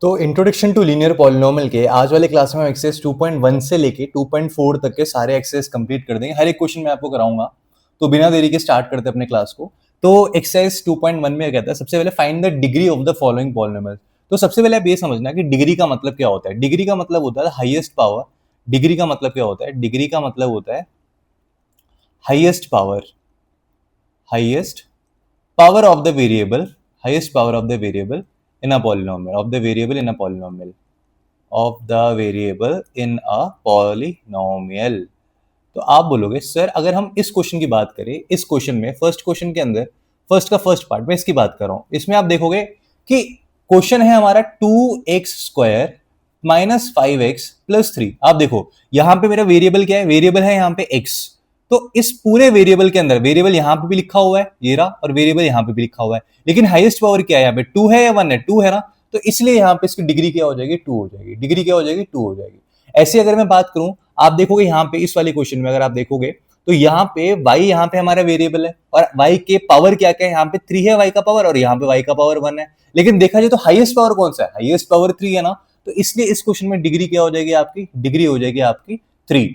तो introduction to linear polynomial के आज वाले क्लास में हम एक्सरसाइज 2.1 से लेके 2.4 तक के सारे एक्सरसाइज कंप्लीट कर देंगे। हर एक क्वेश्चन मैं आपको कराऊंगा। तो बिना देरी के स्टार्ट करते हैं अपने क्लास को। तो एक्सरसाइज 2.1 में कहता है सबसे पहले find the degree of the following polynomial. तो सबसे पहले आप ये समझना कि डिग्री का मतलब क्या होता है। डिग्री का मतलब होता है हाईएस्ट पावर। डिग्री का मतलब क्या होता है? डिग्री का मतलब होता है highest power, highest power of the variable, highest power of the variable in a polynomial, of the variable in a polynomial, of the variable in a polynomial। तो आप बोलोगे सर अगर हम इस क्वेश्चन की बात करें, इस क्वेश्चन में फर्स्ट क्वेश्चन के अंदर फर्स्ट पार्ट में इसकी बात कर रहा हूं, इसमें आप देखोगे कि क्वेश्चन है हमारा 2x² माइनस 5x प्लस 3। आप देखो यहां पे मेरा वेरिएबल क्या है? वेरिएबल है यहां पे x। तो इस पूरे वेरिएबल के अंदर वेरिएबल यहां पे भी लिखा हुआ है ये रहा, और वेरिएबल यहां पे भी लिखा हुआ है, लेकिन हाईएस्ट पावर क्या है यहाँ पे? 2 है या 1 है? 2 है ना, तो इसलिए यहां पे इसकी डिग्री क्या हो जाएगी? 2 हो जाएगी। डिग्री क्या हो जाएगी? 2 हो जाएगी। ऐसे अगर मैं बात करूं, आप देखोगे यहां पे इस वाले क्वेश्चन में अगर आप देखोगे तो यहाँ पे y यहाँ पे हमारा वेरिएबल है, और y के पावर क्या क्या है? यहाँ पे 3 है y का पावर, और यहाँ पे y का पावर 1 है। लेकिन देखा जाए तो हाईएस्ट पावर कौन सा है? हाईएस्ट पावर 3 है ना, तो इसलिए इस क्वेश्चन में डिग्री क्या हो जाएगी आपकी? डिग्री हो जाएगी आपकी 3।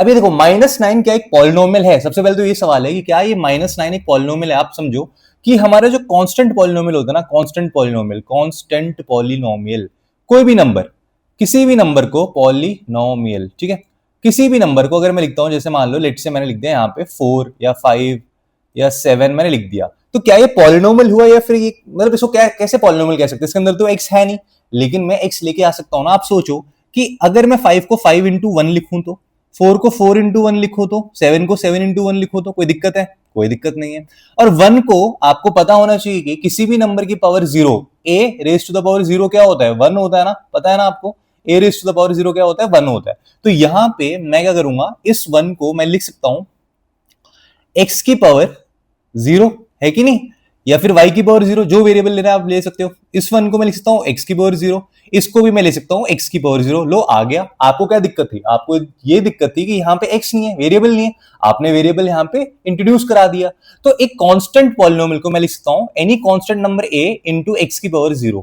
अब ये देखो -9 क्या एक पॉलिनोमियल है? सबसे पहले तो ये सवाल है कि क्या ये -9 एक पॉलिनोमियल है? आप समझो कि हमारा जो कांस्टेंट पॉलिनोमियल होता है ना, कांस्टेंट पॉलिनोमियल, कोई भी नंबर, किसी भी नंबर को पॉलिनोमियल, ठीक है, किसी भी नंबर को अगर मैं लिखता हूं, जैसे मान लो लेट से मैंने लिख दिया यहाँ पे 4 या 5 या 7 मैंने लिख दिया, तो क्या ये पॉलिनोमियल हुआ? या फिर ये मतलब इसको क्या कैसे पॉलिनोमियल कह सकते हैं? इसके अंदर तो x है नहीं, लेकिन मैं x लेके आ सकता हूं ना। आप सोचो कि अगर मैं 5 को 5 इंटू 1 लिखूं, तो 4 को 4 इंटू 1 लिखो, तो 7 को 7 इंटू 1 लिखो, तो कोई दिक्कत है? कोई दिक्कत नहीं है। और 1 को आपको पता होना चाहिए कि किसी भी नंबर की power 0, a raise to the power 0 क्या होता है? 1 होता है ना, पता है ना आपको? a raise to the power 0 क्या होता है? 1 होता है। तो यहां पे मैं क्या करूंगा, इस 1 को मैं लिख सकता हूं x की पावर 0, है कि नहीं, या फिर y की पावर 0, जो वेरिएबल लेना है आप ले सकते हो। इस 1 को मैं लिख सकता हूं x की पावर 0, इसको भी मैं ले सकता हूं x की पावर 0। लो आ गया। आपको क्या दिक्कत थी? आपको ये दिक्कत थी कि यहाँ पे x नहीं है, वेरिएबल नहीं है, आपने वेरिएबल यहाँ पे इंट्रोड्यूस करा दिया। तो एक कांस्टेंट पॉलिनोमियल को मैं लिख सकता हूं any constant number a into x की पावर 0,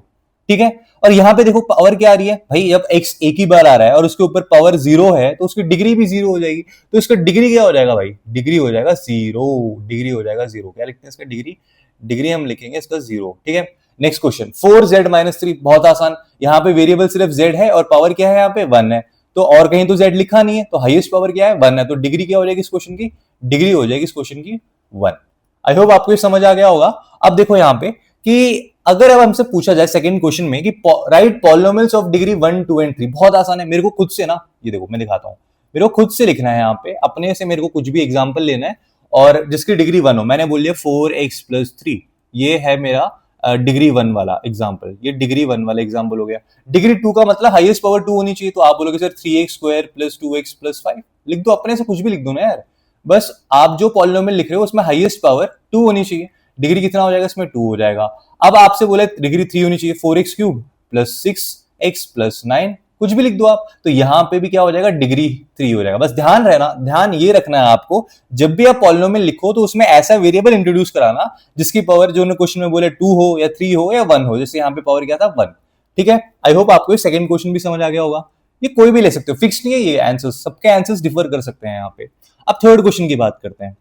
ठीक है। और यहां पे देखो पावर क्या आ रही है भाई, जब x एक ही बार आ रहा है और उसके ऊपर पावर 0 है, तो उसकी डिग्री भी 0 हो जाएगी। तो इसका डिग्री क्या हो जाएगा भाई? डिग्री हो जाएगा 0। डिग्री हो जाएगा 0। क्या लिखते हैं इसका? डिग्री। डिग्री हम लिखेंगे इसका 0, ठीक है। नेक्स्ट क्वेश्चन 4z-3, बहुत आसान। यहाँ पे वेरिएबल सिर्फ z है और पावर क्या है? यहाँ पे 1 है, तो और कहीं तो z लिखा नहीं है, तो हाईएस्ट पावर क्या है? 1 है। तो डिग्री क्या हो जाएगी इस क्वेश्चन की? डिग्री हो जाएगी इस क्वेश्चन की 1। आई होप आपको ये समझ आ गया होगा। अब देखो यहाँ पे कि अगर अब हमसे पूछा जाए सेकंड क्वेश्चन में कि right polynomials of degree 1, 2 and 3, बहुत आसान है। मेरे को खुद से ना, ये देखो मैं दिखाता हूं, मेरे को खुद से लिखना है यहाँ पे, अपने से मेरे को कुछ भी एग्जांपल लेना है और जिसकी डिग्री 1 हो। मैंने बोल दिया 4x+3, ये है मेरा डिग्री 1 वाला एग्जाम्पल, ये डिग्री 1 वाला एग्जाम्पल हो गया। डिग्री 2 का मतलब हाईएस्ट पावर 2 होनी चाहिए, तो आप बोलोगे सर 3x² + 2x+5, लिख दो, अपने से कुछ भी लिख दो ना यार। बस आप जो पॉलिनोमियल लिख रहे हो उसमें हाईएस्ट पावर 2 होनी चाहिए। डिग्री कितना हो जाएगा इसमें? 2 हो जाएगा। अब आपसे बोले डिग्री 3 होनी चाहिए, 4x³ + 6x + 9, कुछ भी लिख दो आप, तो यहां पे भी क्या हो जाएगा? डिग्री 3 हो जाएगा। बस ध्यान ये रखना है आपको, जब भी आप पॉलिनोमियल लिखो तो उसमें ऐसा वेरिएबल इंट्रोड्यूस कराना जिसकी पावर जो क्वेश्चन में बोले 2 हो या 3 हो या 1 हो, जैसे यहाँ पे पावर क्या था? 1, ठीक है। आई होप आपको सेकंड क्वेश्चन भी समझ आ गया होगा। ये कोई भी ले सकते हो, फिक्स नहीं है ये आंसर, सबके आंसर्स डिफर कर सकते हैं यहाँ पे। अब थर्ड क्वेश्चन की बात करते हैं।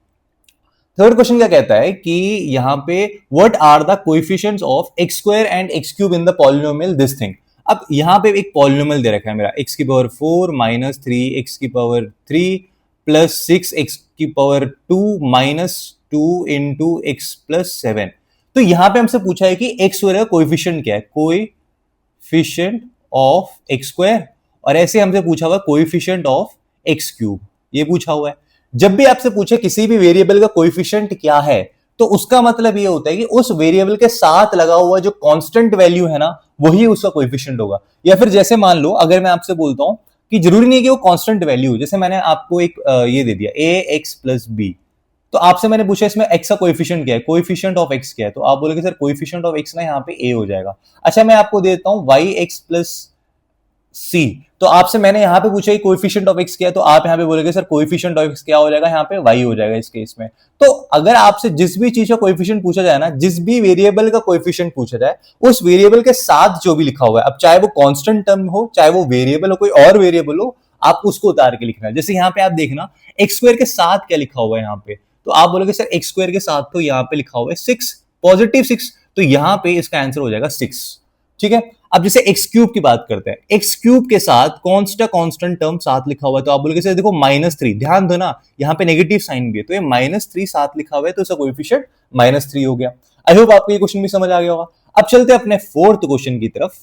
थर्ड क्वेश्चन क्या कहता है कि यहां पे what are the coefficients of x² and x³ in the polynomial this thing. अब यहां पे एक पॉलिनोमियल दे रखा है मेरा, x की पावर 4 - 3 x की पावर 3 प्लस 6 x की power 2 minus 2 into x plus 7। तो यहां पे हमसे पूछा है कि x² का कोएफिशिएंट क्या है? कोएफिशिएंट ऑफ x², और ऐसे हमसे पूछा हुआ कोएफिशिएंट ऑफ x³, ये पूछा हुआ है। जब भी आपसे पूछे किसी भी वेरिएबल का कोएफिशिएंट क्या है, तो उसका मतलब ये होता है कि उस वेरिएबल के साथ लगा हुआ जो कांस्टेंट वैल्यू है ना, वही उसका कोएफिशिएंट होगा। या फिर जैसे मान लो अगर मैं आपसे बोलता हूं कि जरूरी नहीं है कि वो कांस्टेंट वैल्यू, जैसे मैंने आपको एक ये दे दिया ax + b, तो आपसे मैंने पूछा इसमें x का कोएफिशिएंट क्या है, कोएफिशिएंट ऑफ x क्या है, तो आप बोलोगे सर कोएफिशिएंट ऑफ x ना यहाँ पे a हो जाएगा। अच्छा मैं आपको दे देता हूं yx + सी। तो आपसे मैंने यहाँ पे पूछा कि कोएफिशिएंट ऑफ एक्स क्या है, तो आप यहाँ पे बोलोगे सर कोएफिशिएंट ऑफ एक्स क्या हो जाएगा, यहाँ पे वाई हो जाएगा इस केस में। तो अगर आपसे जिस भी चीज का कोएफिशिएंट पूछा जाए ना, जिस भी वेरिएबल का कोएफिशिएंट पूछा जाए, उस वेरिएबल के साथ जो भी लिखा हुआ है, अब चाहे वो कांस्टेंट टर्म हो, चाहे वो वेरिएबल हो, कोई और वेरिएबल हो, आप उसको उतार के लिखना है। जैसे यहाँ पे आप देखना एक्स स्क्वायर के साथ क्या लिखा हुआ है यहाँ पे, तो आप बोलोगे सर एक्स स्क्वायर के साथ तो यहाँ पे लिखा हुआ है 6, पॉजिटिव 6, तो यहाँ पे इसका आंसर हो जाएगा 6। ठीक है। अब जैसे एक्स क्यूब की बात करते हैं, एक्स क्यूब के साथ कौन सा कांस्टेंट टर्म साथ लिखा हुआ है, तो आप बोलोगे सर देखो -3, ध्यान दो ना यहाँ पे नेगेटिव साइन भी है, तो ये -3 साथ लिखा हुआ है, तो इसका कोएफिशिएंट -3 हो गया। आई होप आपको ये क्वेश्चन भी समझ आ गया होगा। अब चलते हैं अपने फोर्थ क्वेश्चन की तरफ।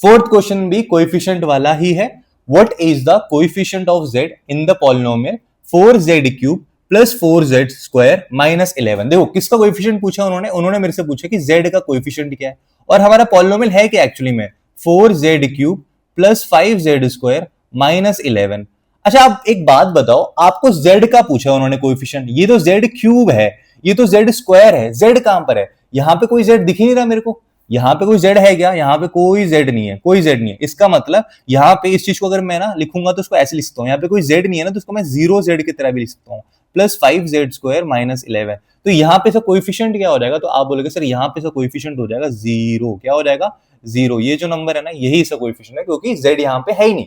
फोर्थ क्वेश्चन भी कोएफिशिएंट वाला ही है। What is the coefficient of z in the polynomial 4z cube plus 4z square minus 11। देखो किसका कोएफिशिएंट पूछा उन्होंने मेरे से पूछा कि z का कोएफिशिएंट क्या है, और हमारा पॉलिनोमियल है क्या एक्चुअली में 4z cube plus 5z square minus 11। अच्छा आप एक बात बताओ, आपको z का पूछा उन्होंने कोएफिशिएंट, ये तो z क्यूब है, ये तो z स्क्वायर है, z कहां पर है, यहां पे कोई z दिख ही नहीं रहा मेरे को, यहां पे कोई z है क्या, यहां पे कोई z नहीं है, कोई z नहीं है। इसका मतलब यहां पे इस चीज को अगर मैं ना लिखूंगा तो उसको ऐसे लिख सकता हूं, यहां पे कोई z नहीं है ना, तो उसको मैं 0z की तरह भी लिख सकता हूं, प्लस 5z स्क्वायर माइनस 11। तो यहां पे इसका कोएफिशिएंट क्या हो जाएगा, तो आप बोलोगे सर यहां पे इसका कोएफिशिएंट हो जाएगा 0। क्या हो जाएगा 0। ये जो नंबर है ना यही इसका कोएफिशिएंट है, क्योंकि z यहां पे है ही नहीं।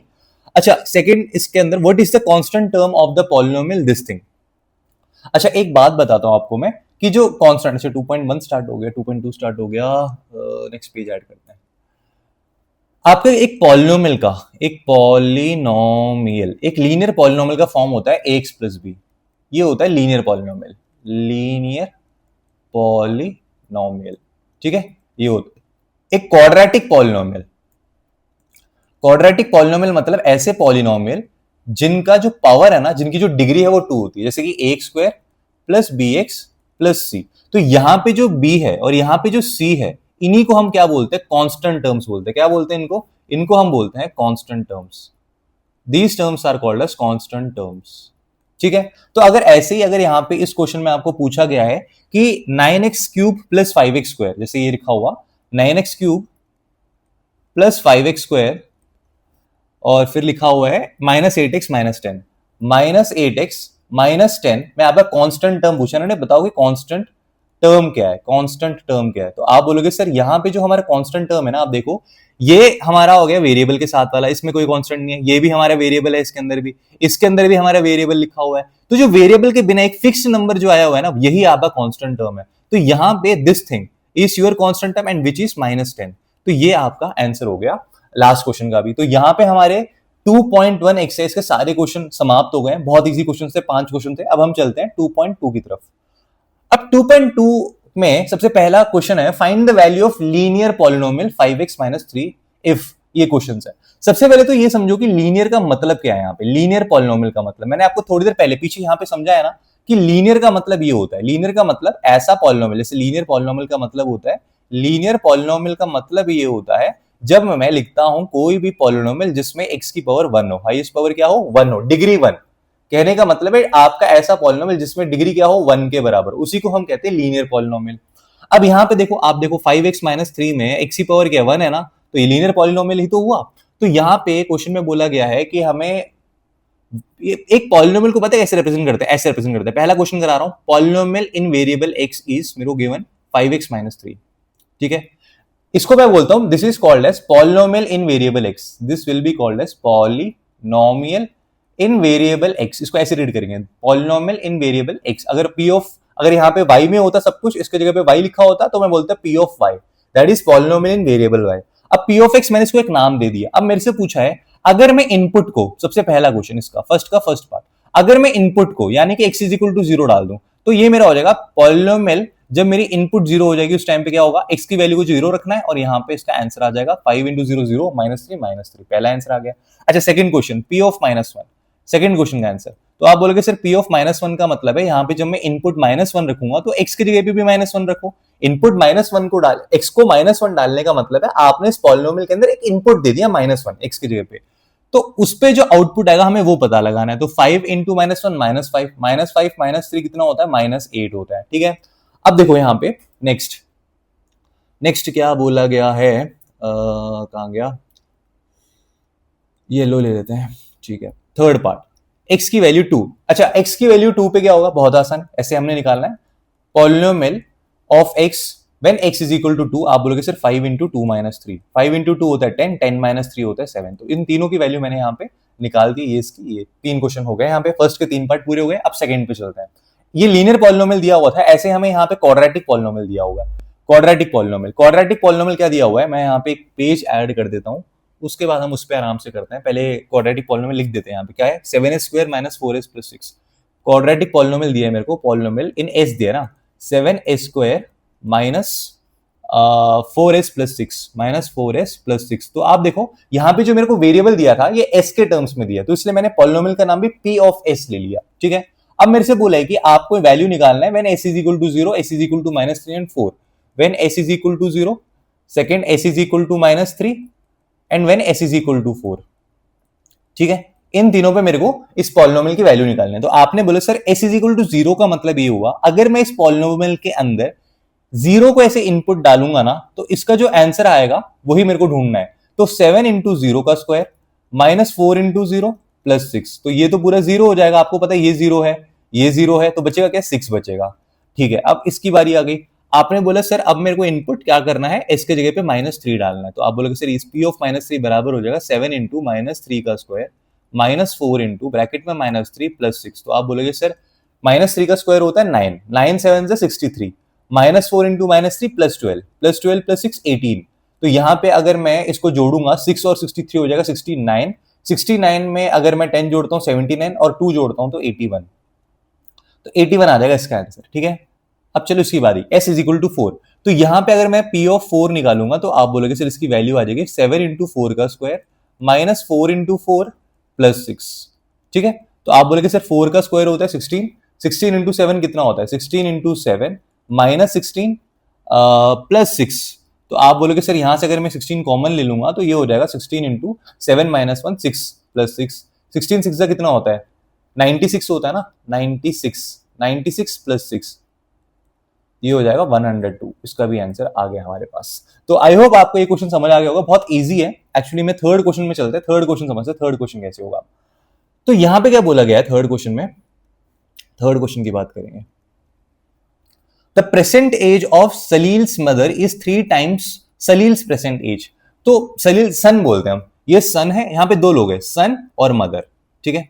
अच्छा सेकंड इसके अंदर, what is the constant term of the polynomial this thing. अच्छा एक बात बताता हूं आपको मैं कि जो कांस्टेंट से 2.1 स्टार्ट हो गया, 2.2 स्टार्ट हो गया, नेक्स्ट पेज ऐड करते हैं। आपके एक पॉलिनोमियल का, एक लीनियर पॉलिनोमियल का फॉर्म होता है ax प्लस बी, ये होता है लीनियर पॉलिनोमियल, लीनियर पॉलिनोमियल। ठीक है, ये होता है एक क्वाड्रेटिक पॉलिनोमियल। क्वाड्रेटिक पॉलिनोमियल मतलब ऐसे पॉलिनोमियल जिनका जो पावर है ना, जिनकी जो डिग्री है वो 2 होती है, जैसे कि a square plus B X plus C. तो यहां पे जो b है और यहां पे जो c है, इन्हीं को हम क्या बोलते हैं, कांस्टेंट टर्म्स बोलते हैं। क्या बोलते हैं इनको, इनको हम बोलते हैं constant terms. These terms are called as constant terms. ठीक है। तो अगर ऐसे ही अगर यहां पे इस क्वेश्चन में आपको पूछा गया है कि 9x cube plus 5x square, जैसे ये लिखा हुआ 9x cube plus 5x square, और फिर लिखा हुआ है -8x माइनस 10, -8x माइनस 10 में आपका कांस्टेंट टर्म पूछा उन्होंने, बताओ कि कांस्टेंट टर्म क्या है, कांस्टेंट टर्म क्या है। तो आप बोलोगे सर यहां पे जो हमारा कांस्टेंट टर्म है ना, आप देखो ये हमारा हो गया वेरिएबल के साथ वाला, इसमें कोई कांस्टेंट नहीं है, ये भी हमारा वेरिएबल है, इसके अंदर भी, इसके अंदर भी हमारा वेरिएबल लिखा हुआ है। तो जो वेरिएबल के बिना एक फिक्स नंबर जो आया हुआ है ना, यही आपका कांस्टेंट टर्म है। तो यहां पे this thing is your constant term and which is -10। तो ये आपका आंसर हो गया लास्ट क्वेश्चन का भी। तो यहां पे हमारे 2.1 एक्सरसाइज के सारे क्वेश्चन समाप्त हो गए। बहुत इजी क्वेश्चन थे, 5 क्वेश्चन थे। अब हम चलते हैं 2.2 की तरफ। अब 2.2 में सबसे पहला क्वेश्चन है, find the value of linear polynomial 5x minus 3 if. ये क्वेश्चन है। सबसे पहले तो ये समझो कि लीनियर का मतलब क्या है। यहाँ पे लीनियर पॉलिनोमियल का मतलब मैंने आपको थोड़ी देर पहले पीछे यहाँ पे समझाया ना कि लीनियर का मतलब ये होता है, लीनियर का मतलब ऐसा पॉलिनोमियल, जैसे लीनियर पॉलिनोमियल का मतलब होता है, लीनियर पॉलिनोमियल का मतलब ये होता है जब मैं लिखता हूं कोई भी पॉलिनोमियल जिसमें x की पावर 1 हो, हाईएस्ट पावर क्या हो 1 हो, डिग्री 1। कहने का मतलब है आपका ऐसा पॉलिनोमियल जिसमें डिग्री क्या हो 1 के बराबर, उसी को हम कहते हैं लीनियर पॉलिनोमियल। अब यहां पे देखो, आप देखो 5x माइनस 3 में x की पावर क्या 1 है ना, तो ये लीनियर पॉलिनोमियल ही तो हुआ। तो यहां पे क्वेश्चन में बोला गया है कि हमें एक पॉलिनोमियल को पता है कैसे रिप्रेजेंट करते हैं, ऐसे रिप्रेजेंट करते हैं। पहला क्वेश्चन करा रहा हूं, polynomial in variable x is मेरे को गिवन 5x माइनस 3। ठीक है, इसको मैं बोलता हूं this is called as polynomial in variable x, this will be called as polynomial in variable x। इसको ऐसे रीड करेंगे, पॉलिनोमियल इन वेरिएबल x। अगर यहाँ पे y में होता सब कुछ, इसके जगह पे y लिखा होता तो मैं बोलता p of y, that is polynomial in variable y। अब p ऑफ x मैंने इसको एक नाम दे दिया। अब मेरे से पूछा है अगर मैं इनपुट को, सबसे पहला क्वेश्चन इसका फर्स्ट पार्ट, अगर मैं इनपुट को यानी कि x इज इक्वल टू 0 डाल दूं तो ये मेरा हो जाएगा पॉलिनोमियल। जब मेरी इनपुट 0 हो जाएगी उस टाइम पे क्या होगा, x की वैल्यू को 0 रखना है, और यहाँ पे इसका आंसर आ जाएगा 5 इंटू 0 0 -3 पहला आंसर आ गया। अच्छा second question, p of -1, second question का आंसर। तो आप बोलोगे सर p ऑफ -1 का मतलब है यहाँ पे जब मैं इनपुट -1 रखूंगा तो x की जगह पे भी -1 रखो। इनपुट -1 को डाल, x को -1 डालने का मतलब है आपने इस पॉलिनोमियल के अंदर एक इनपुट दे दिया -1 x की जगह पे, तो उस पे जो आउटपुट आएगा हमें वो पता लगाना है। तो 5 इंटू -1 -5, -5 -3 कितना होता है -8 होता है। ठीक है, अब देखो यहाँ पे नेक्स्ट क्या बोला गया है, कहां गया, ये लो ले लेते हैं, ठीक है। थर्ड पार्ट, x की वैल्यू 2। अच्छा, x की वैल्यू 2 पे क्या होगा, बहुत आसान, ऐसे हमने निकालना है polynomial of x when x is equal to 2। आप बोलोगे सर 5 इंटू 2 माइनस 3, 5 इंटू 2 होता है 10, 10 माइनस 3 होता है 7। तो इन तीनों की वैल्यू मैंने यहाँ पे निकाल दी। ये इसकी, ये 3 क्वेश्चन हो गए यहाँ पे, फर्स्ट के 3 पार्ट पूरे हो गए। अब सेकंड पे चलते हैं। ये लीनियर पॉलिनोमियल दिया हुआ था, ऐसे हमें यहाँ पे क्वाड्रेटिक पॉलिनोमियल दिया हुआ है। क्वाड्रेटिक पॉलिनोमियल, क्वाड्रेटिक पॉलिनोमियल क्या दिया हुआ है, मैं यहाँ पे एक पेज ऐड कर देता हूँ, उसके बाद हम उस पर आराम से करते हैं। पहले क्वाड्रेटिक पॉलिनोमियल लिख देते हैं। यहाँ पे क्या है, 7s square minus 4s plus 6। Quadratic polynomial दिया है मेरे को, पॉलिनोमियल इन s दिया ना, 7s square minus 4s plus 6 minus 4s plus 6। तो आप देखो यहाँ पे जो मेरे को वेरिएबल दिया था ये s के टर्म्स में दिया, तो इसलिए मैंने पॉलिनोमियल का नाम भी p ऑफ s ले लिया, ठीक है। अब मेरे से बोला है कि आपको वैल्यू निकालना है when s is equal to 0, s is equal to minus 3 and 4, when s is equal to 0, second s is equal to minus 3 and when s is equal to 4, ठीक है। इन तीनों पे मेरे को इस पॉलिनोमियल की वैल्यू निकालनी है। तो आपने बोला sir s is equal to 0 का मतलब ये हुआ, अगर मैं इस पॉलिनोमियल के अंदर 0 को ऐसे इनपुट डालूंगा ना, तो इसका जो आंसर आएगा वही मेरे को ढूंढना है। तो 7 इंटू 0 का स्क्वायर माइनस 4 इंटू 0 प्लस 6, तो ये तो पूरा 0 हो जाएगा। आपको पता है ये 0 है, ये 0 है, तो बचेगा क्या, 6 बचेगा, ठीक है। अब इसकी बारी आ गई। आपने बोला सर अब मेरे को इनपुट क्या करना है, s के जगह पे माइनस 3 डालना है। तो आप बोलोगे सर इस p ऑफ माइनस 3 बराबर हो जाएगा 7 इंटू माइनस 3 का स्क्वायर माइनस 4 इंटू ब्रैकेट में माइनस 3 प्लस 6। तो आप बोलोगे सर माइनस 3 का स्क्वायर होता है 9, 9 7 से 63, minus 4 into minus 3 plus 12, plus 12 plus 6 18। तो यहाँ पे अगर मैं इसको जोड़ूंगा 6 और 63 हो जाएगा 69, 69 में अगर मैं 10 जोड़ता हूँ 79 और 2 जोड़ता हूँ तो 81, तो 81 आ जाएगा इसका आंसर, ठीक है। अब चलो इसकी बारी, s इज इक्वल टू 4। तो यहां पे अगर मैं p ऑफ 4 निकालूंगा तो आप बोलोगे सर इसकी वैल्यू आ जाएगी 7 इंटू 4 का स्क्वायर माइनस 4 इंटू 4 प्लस 6, ठीक है। तो आप बोलोगे सर 4 का स्क्वायर होता है 16, 16 इंटू 7 कितना होता है, 16 इंटू 7 माइनस 16 प्लस 6। तो आप बोलोगे सर यहां से अगर मैं 16 कॉमन ले लूंगा तो ये हो जाएगा 16 इंटू 7 माइनस 1 6 प्लस 6, 16 6 का कितना होता है, 96 होता है ना, 96, 96 प्लस 6, ये हो जाएगा 102। इसका भी आंसर आ गया हमारे पास। तो आई होप आपको ये क्वेश्चन समझ आ गया होगा, बहुत इजी है एक्चुअली। में थर्ड क्वेश्चन में चलते हैं, थर्ड क्वेश्चन समझते, थर्ड क्वेश्चन कैसे होगा। तो यहां पे क्या बोला गया है थर्ड क्वेश्चन में, थर्ड क्वेश्चन की बात करेंगे। The present age of Salil's mother is 3 times Salil's present age. तो सलील सन बोलते हैं हम, ये सन है, यहां पे 2 लोग हैं, सन और मदर, ठीक है।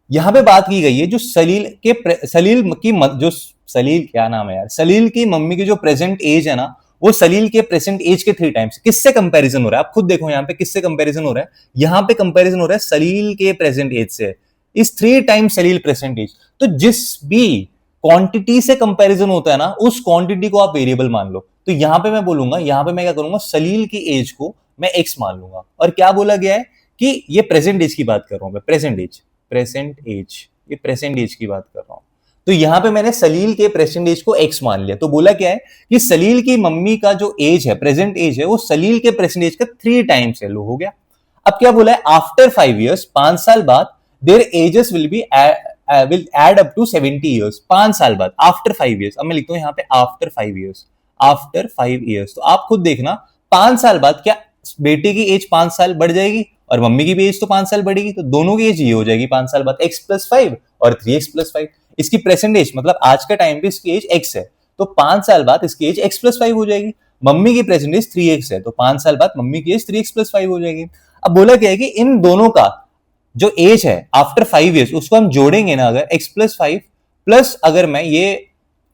यहां पे बात की गई है जो सलील की जो सलील क्या नाम है यार, सलील की मम्मी की जो प्रेजेंट एज है ना, वो सलील के प्रेजेंट एज के 3 टाइम्स। किससे कंपैरिजन हो रहा है, आप खुद देखो यहाँ पे किससे कंपैरिजन हो रहा है, यहाँ पे कंपैरिजन हो रहा है सलील के प्रेजेंट एज से, इस 3 टाइम्स सलील प्रेजेंट एज। तो जिस भी क्वांटिटी से कंपैरिजन होता है ना, उस क्वांटिटी को आप वेरिएबल मान लो। तो यहां पे मैं बोलूंगा, यहां पे मैं क्या करूंगा, सलील की एज को मैं एक्स मान लूंगा। और क्या बोला गया है कि ये प्रेजेंट एज की बात कर रहा हूं मैं, प्रेजेंट एज, प्रेजेंट एज, ये प्रेजेंट एज की बात कर रहा हूं। तो यहां पे मैंने सलील के प्रेजेंट एज को एक्स मान लिया। तो बोला क्या है कि सलील की मम्मी का जो एज है, प्रेजेंट एज है, वो सलील के प्रेजेंट एज का 3 टाइम्स है। लो हो गया। अब क्या बोला है, आफ्टर 5 इयर्स, 5 साल बाद, there edges will be will add up to 70 years, 5 साल बाद, आफ्टर 5 इयर्स। अब मैं लिखता हूं यहाँ पे आफ्टर 5 इयर्स, आफ्टर 5 इयर्स। तो आप खुद देखना 5 साल बाद क्या बेटे की एज 5 साल बढ़ जाएगी और मम्मी की भी एज तो 5 साल बढ़ेगी, तो दोनों की एज ये हो जाएगी 5 साल बाद, x प्लस 5 और 3x प्लस 5। इसकी प्रेजेंट एज मतलब आज का टाइम पे इसकी एज x है, तो 5 साल बाद इसकी एज x प्लस 5 हो जाएगी। मम्मी की प्रेजेंट एज 3x है, तो 5 साल बाद मम्मी की एज 3x प्लस 5 हो जाएगी। अब बोला क्या है कि इन दोनों का जो एज है आफ्टर 5 इयर्स, उसको हम जोड़ेंगे ना, अगर x प्लस 5 प्लस अगर मैं ये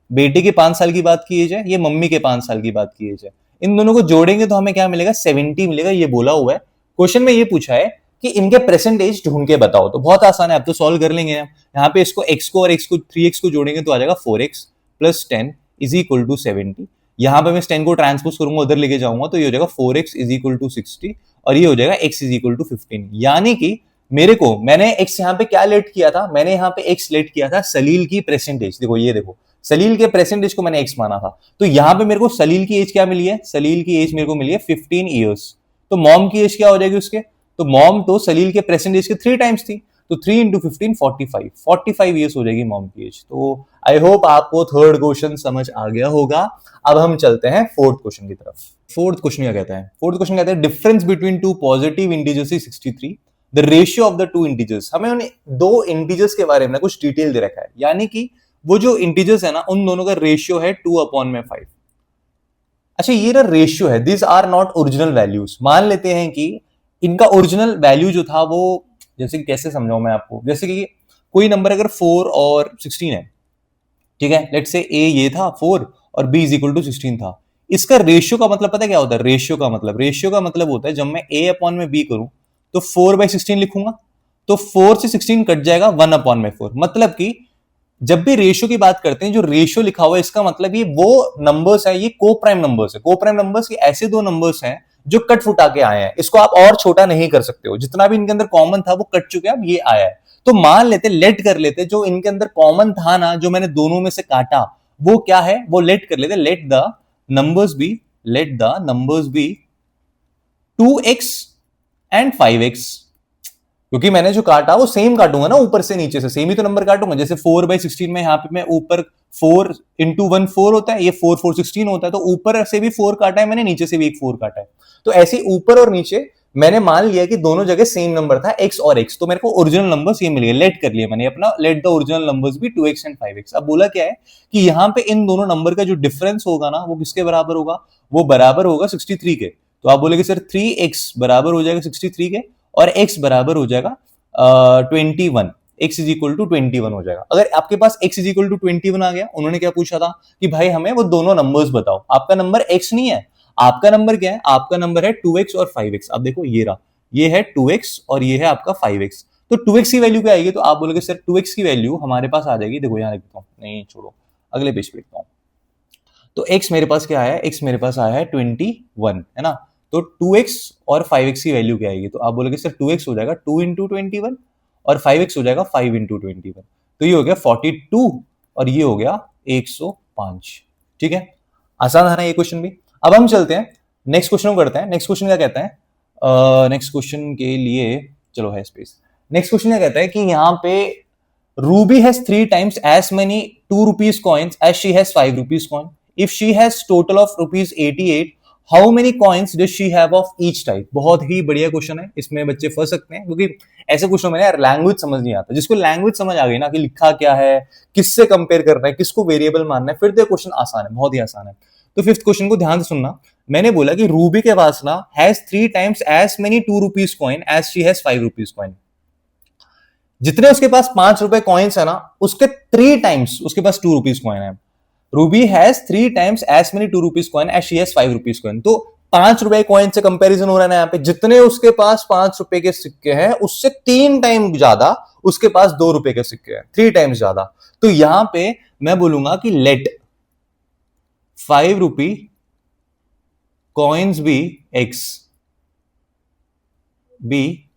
बेटे के 5 साल की बात की एज है, ये मम्मी के 5 साल की बात की एज है, इन दोनों को जोड़ेंगे तो हमें क्या मिलेगा, 70 मिलेगा। ये बोला हुआ है क्वेश्चन में, ये पूछा है कि इनके प्रेजेंट एज ढूंढ के बताओ। तो बहुत आसान है, आप तो सॉल्व कर लेंगे। यहाँ पे इसको x को और x को 3x को जोड़ेंगे तो आ जाएगा 4x plus 10 is equal to 70। यहाँ पे मैं 10 को ट्रांसपोज करूंगा, उधर लेके जाऊंगा, तो ये हो जाएगा 4x इज इक्वल टू 60 और ये हो जाएगा x इज इक्वल टू 15। यानी कि मेरे को, मैंने x यहाँ पे क्या लेट किया था, मैंने यहाँ पे x लेट किया था सलील की प्रेजेंट एज। देखो ये देखो, सलील के प्रेजेंट एज को मैंने x माना था, तो यहाँ पे मेरे को सलील की एज क्या मिली है, सलील की एज मेरे को मिली है 15 इयर्स। तो मॉम की एज क्या हो जाएगी उसके, तो मॉम तो सलील के प्रेजेंट एज के 3 टाइम्स थी, तो 3 इंटू 15 45 ईयर्स हो जाएगी मॉम की एज। तो आई होप आपको थर्ड क्वेश्चन समझ आ गया होगा। अब हम चलते हैं फोर्थ क्वेश्चन की तरफ। फोर्थ क्वेश्चन क्या कहता है? फोर्थ क्वेश्चन कहता है difference between two positive integers is 63, the ratio of the two integers. हमें उन दो इंटीजर्स के बारे में कुछ डिटेल दे रखा है, यानी कि वो जो इंटीजर्स है ना उन दोनों का रेशियो है 2/5। अच्छा, ये ना रेशियो है, this are not original values. मान लेते हैं कि इनका ओरिजिनल वैल्यू जो था वो, जैसे कि कैसे समझाऊं मैं आपको, जैसे कि कोई नंबर अगर 4 और 16 है, ठीक है, लेट्स से ए ये था 4 और बी इज इक्वल टू 16 था। इसका रेशियो का मतलब पता है क्या होता है? रेशियो का मतलब होता है जब मैं ए अपॉन में बी करूं तो 4/16 लिखूंगा, तो 4 से 16 कट जाएगा 1/4। मतलब कि जब भी रेशियो की बात करते हैं, जो रेशियो लिखा हुआ है इसका मतलब ये वो नंबर्स है, ये को प्राइम नंबर्स है। को प्राइम नंबर्स ये ऐसे दो नंबर्स हैं जो कट फुटा के आए हैं, इसको आप और छोटा नहीं कर सकते हो, जितना भी इनके अंदर कॉमन था वो कट चुके हैं, अब ये आया है। तो मान लेते, लेट कर लेते, जो इनके अंदर कॉमन था ना, जो मैंने दोनों में से काटा, वो क्या है, वो लेट कर लेते, let the numbers be 2x and 5x। क्योंकि मैंने जो काटा वो सेम काटूंगा ना, ऊपर से नीचे से सेम ही तो नंबर काटूंगा। जैसे 4/16 में यहाँ पे मैं ऊपर 4 इंटू 1 4 होता है, ये 4 4 16 होता है, तो ऊपर से भी 4 काटा है मैंने, नीचे से भी एक 4 काटा है। तो ऐसे ऊपर और नीचे मैंने मान लिया कि दोनों जगह सेम नंबर था, x और x, तो मेरे को ओरिजिनल नंबर्स ये मिल गए। लेट कर लिया मैंने अपना, लेट द ओरिजिनल नंबर्स भी 2x एंड 5x। अब बोला क्या है कि यहाँ पे इन दोनों नंबर का जो डिफरेंस होगा ना वो किसके बराबर होगा? वो बराबर होगा 63 के। तो आप बोलेगे सर 3x बराबर हो जाएगा 63 के और x बराबर हो जाएगा 21, x इज इक्वल टू 21 हो जाएगा। अगर आपके पास x इज इक्वल टू 21 आ गया, उन्होंने क्या पूछा था कि भाई हमें वो दोनों नंबर्स बताओ। आपका नंबर x नहीं है, आपका नंबर क्या है? आपका नंबर है 2x और 5x। अब देखो ये रहा, ये है 2x और ये है आपका 5x। तो 2x की वैल्यू क्या आएगी? तो आप बोलोगे सर 2x की वैल्यू हमारे पास आ जाएगी, देखो यहां लिखता हूं, नहीं छोड़ो अगले पेज पे लिखता हूं। तो x मेरे पास क्या आया है? x मेरे पास आया है 21, है ना। तो 2x और 5x की वैल्यू क्या आएगी? तो आप बोलोगे सर 2x हो जाएगा 2 इंटू 21 और 5x हो जाएगा 5 इंटू 21। तो ये हो गया 42 और ये हो गया 105। ठीक है, आसान है ना ये क्वेश्चन भी। अब हम चलते हैं नेक्स्ट क्वेश्चन को करते हैं। नेक्स्ट क्वेश्चन क्या कहता है? नेक्स्ट क्वेश्चन के लिए चलो है स्पेस। नेक्स्ट क्वेश्चन क्या कहता है कि यहाँ पे Ruby has 3 times as many 2 rupees coins as she has 5 rupees coin. If she has total of rupees 88, how many coins does she have of each type? बहुत ही बढ़िया क्वेश्चन है, इसमें बच्चे फंस सकते हैं क्योंकि ऐसे क्वेश्चन में यार लैंग्वेज समझ नहीं आता। जिसको लैंग्वेज समझ आ गई ना कि लिखा क्या है, किससे कंपेयर करना है, किसको वेरिएबल मानना है, फिर तो क्वेश्चन आसान है, बहुत ही आसान है। तो फिफ्थ क्वेश्चन को ध्यान से सुनना। मैंने बोला कि रूबी के पास ना has 3 times as many 2 rupees coin as she has 5 rupees coin। जितने उसके पास 5 रुपए कॉइन्स है ना, उसके 3 टाइम्स उसके पास 2 रुपीज कॉइन है। Ruby has 3 times as many 2 rupees coin as she has 5 rupees coin। तो 5 रुपए कॉइन से कंपैरिजन हो रहा है ना यहाँ पे, जितने उसके पास 5 रुपए के सिक्के हैं उससे 3 टाइम ज्यादा उसके पास 2 रुपए के सिक्के हैं, 3 टाइम्स ज्यादा। तो यहां पे मैं बोलूंगा कि let 5 rupee coins be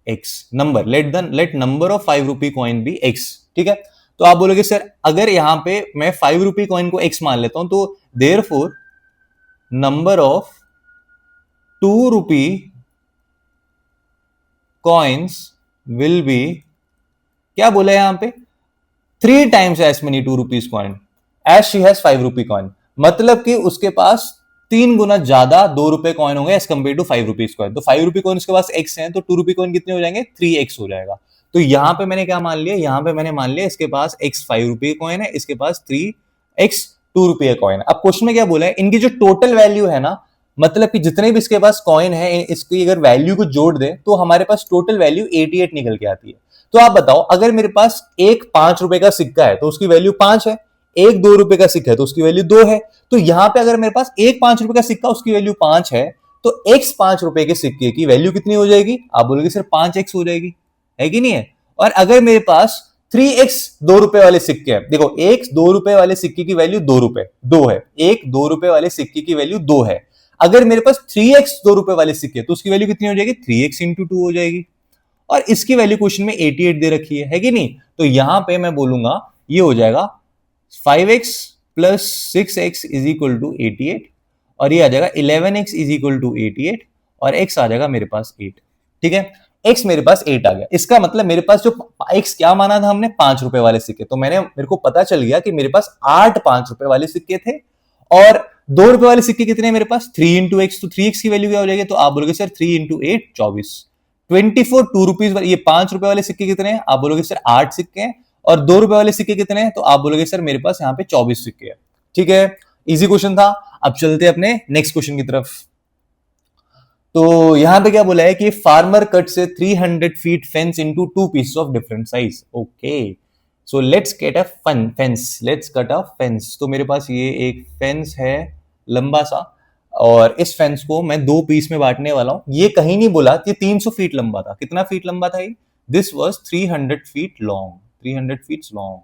x number, let number of 5 rupee coin be x। ठीक है, तो आप बोलोगे सर अगर यहां पे मैं 5 रुपी कॉइन को x मान लेता हूं तो therefore number of 2 rupee coins will be, क्या बोला है यहां पे, 3 times as many 2 rupees coin as she has 5 rupee coin. मतलब कि उसके पास 3 गुना ज्यादा 2 रुपए कॉइन होंगे as compare to 5 rupees coin. तो 5 रुपी कॉइन उसके पास x है, तो 2 रुपी कॉइन कितने हो जाएंगे? 3x हो जाएगा। तो यहां पे मैंने क्या मान लिया? यहां पे मैंने मान लिया इसके पास x 5 रुपये कॉइन है, इसके पास 3x 2 रुपये कॉइन है। अब क्वेश्चन में क्या बोला है, इनकी जो टोटल वैल्यू है ना, मतलब कि जितने भी इसके पास कॉइन है, इसकी अगर वैल्यू को जोड़ दे तो हमारे पास टोटल वैल्यू 88 निकल के आती है। तो आप बताओ, अगर मेरे पास एक 5 रुपए का सिक्का है तो उसकी वैल्यू 5 है, एक 2 रुपए का सिक्का है तो उसकी वैल्यू 2 है। तो यहां पे अगर मेरे पास एक 5 रुपए का सिक्का उसकी वैल्यू 5 है, तो x 5 रुपए के सिक्के की वैल्यू कितनी हो जाएगी? आप बोलोगे सर 5x हो जाएगी, है कि नहीं है? और अगर मेरे पास 3x 2 रुपए वाले सिक्के हैं, देखो एक 2 रुपए वाले सिक्के की वैल्यू 2 रुपए 2 है, एक 2 रुपए वाले सिक्के की वैल्यू 2 है। अगर मेरे पास 3x 2 रुपए वाले सिक्के तो उसकी वैल्यू कितनी हो जाएगी? 3x इंटू 2 हो जाएगी। और इसकी वैल्यू क्वेश्चन में 88 दे रखी है कि नहीं? तो यहां पे मैं बोलूंगा ये हो जाएगा 5x plus 6x is equal to 88 और ये आ जाएगा 11x इज इक्वल टू 88 और x आ जाएगा मेरे पास 8। ठीक है, x मेरे पास 8 आ गया। इसका मतलब मेरे पास जो x क्या माना था हमने, 5 रुपए वाले सिक्के, तो मेरे को पता चल गया कि मेरे पास 8 5 रुपए वाले सिक्के थे। और 2 रुपए वाले सिक्के कितने मेरे पास, 3 इंटू एक्स, तो 3x की वैल्यू क्या हो जाएगी, तो आप बोलोगे सर 3 इंटू 8 24। 24 2 रुपीज वाले, ये 5 रुपए वाले सिक्के कितने हैं, आप बोलोगे सर 8 सिक्के हैं। और 2 रुपए वाले सिक्के कितने हैं, तो आप बोलोगे सर मेरे पास यहाँ पे 24 सिक्के हैं। ठीक है, इजी क्वेश्चन था। अब चलते हैं अपने नेक्स्ट क्वेश्चन की तरफ। तो यहां पे क्या बोला है कि फार्मर कट से 300 feet fence into 2 pieces of different size. Okay, so let's get a fun fence, let's cut a fence. तो मेरे पास ये एक फेंस है लंबा सा, और इस फेंस को मैं 2 पीस में बांटने वाला हूं। ये कहीं नहीं बोला कि 300 फीट लंबा था, कितना फीट लंबा था ये, this was 300 feet long, 300 feet long.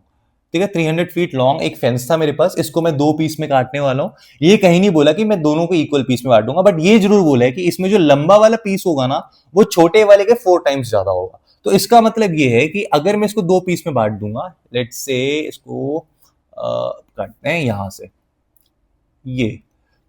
ठीक है, 300 फीट लॉन्ग एक फेंस था मेरे पास, इसको मैं 2 पीस में काटने वाला हूं। ये कहीं नहीं बोला कि मैं दोनों को इक्वल पीस में बांटूंगा, बट ये जरूर बोला है कि इसमें जो लंबा वाला पीस होगा ना, वो छोटे वाले के 4 टाइम्स ज्यादा होगा। तो इसका मतलब ये है कि अगर मैं इसको 2 पीस में बांट दूंगा, लेट्स से इसको काटते हैं यहां से, ये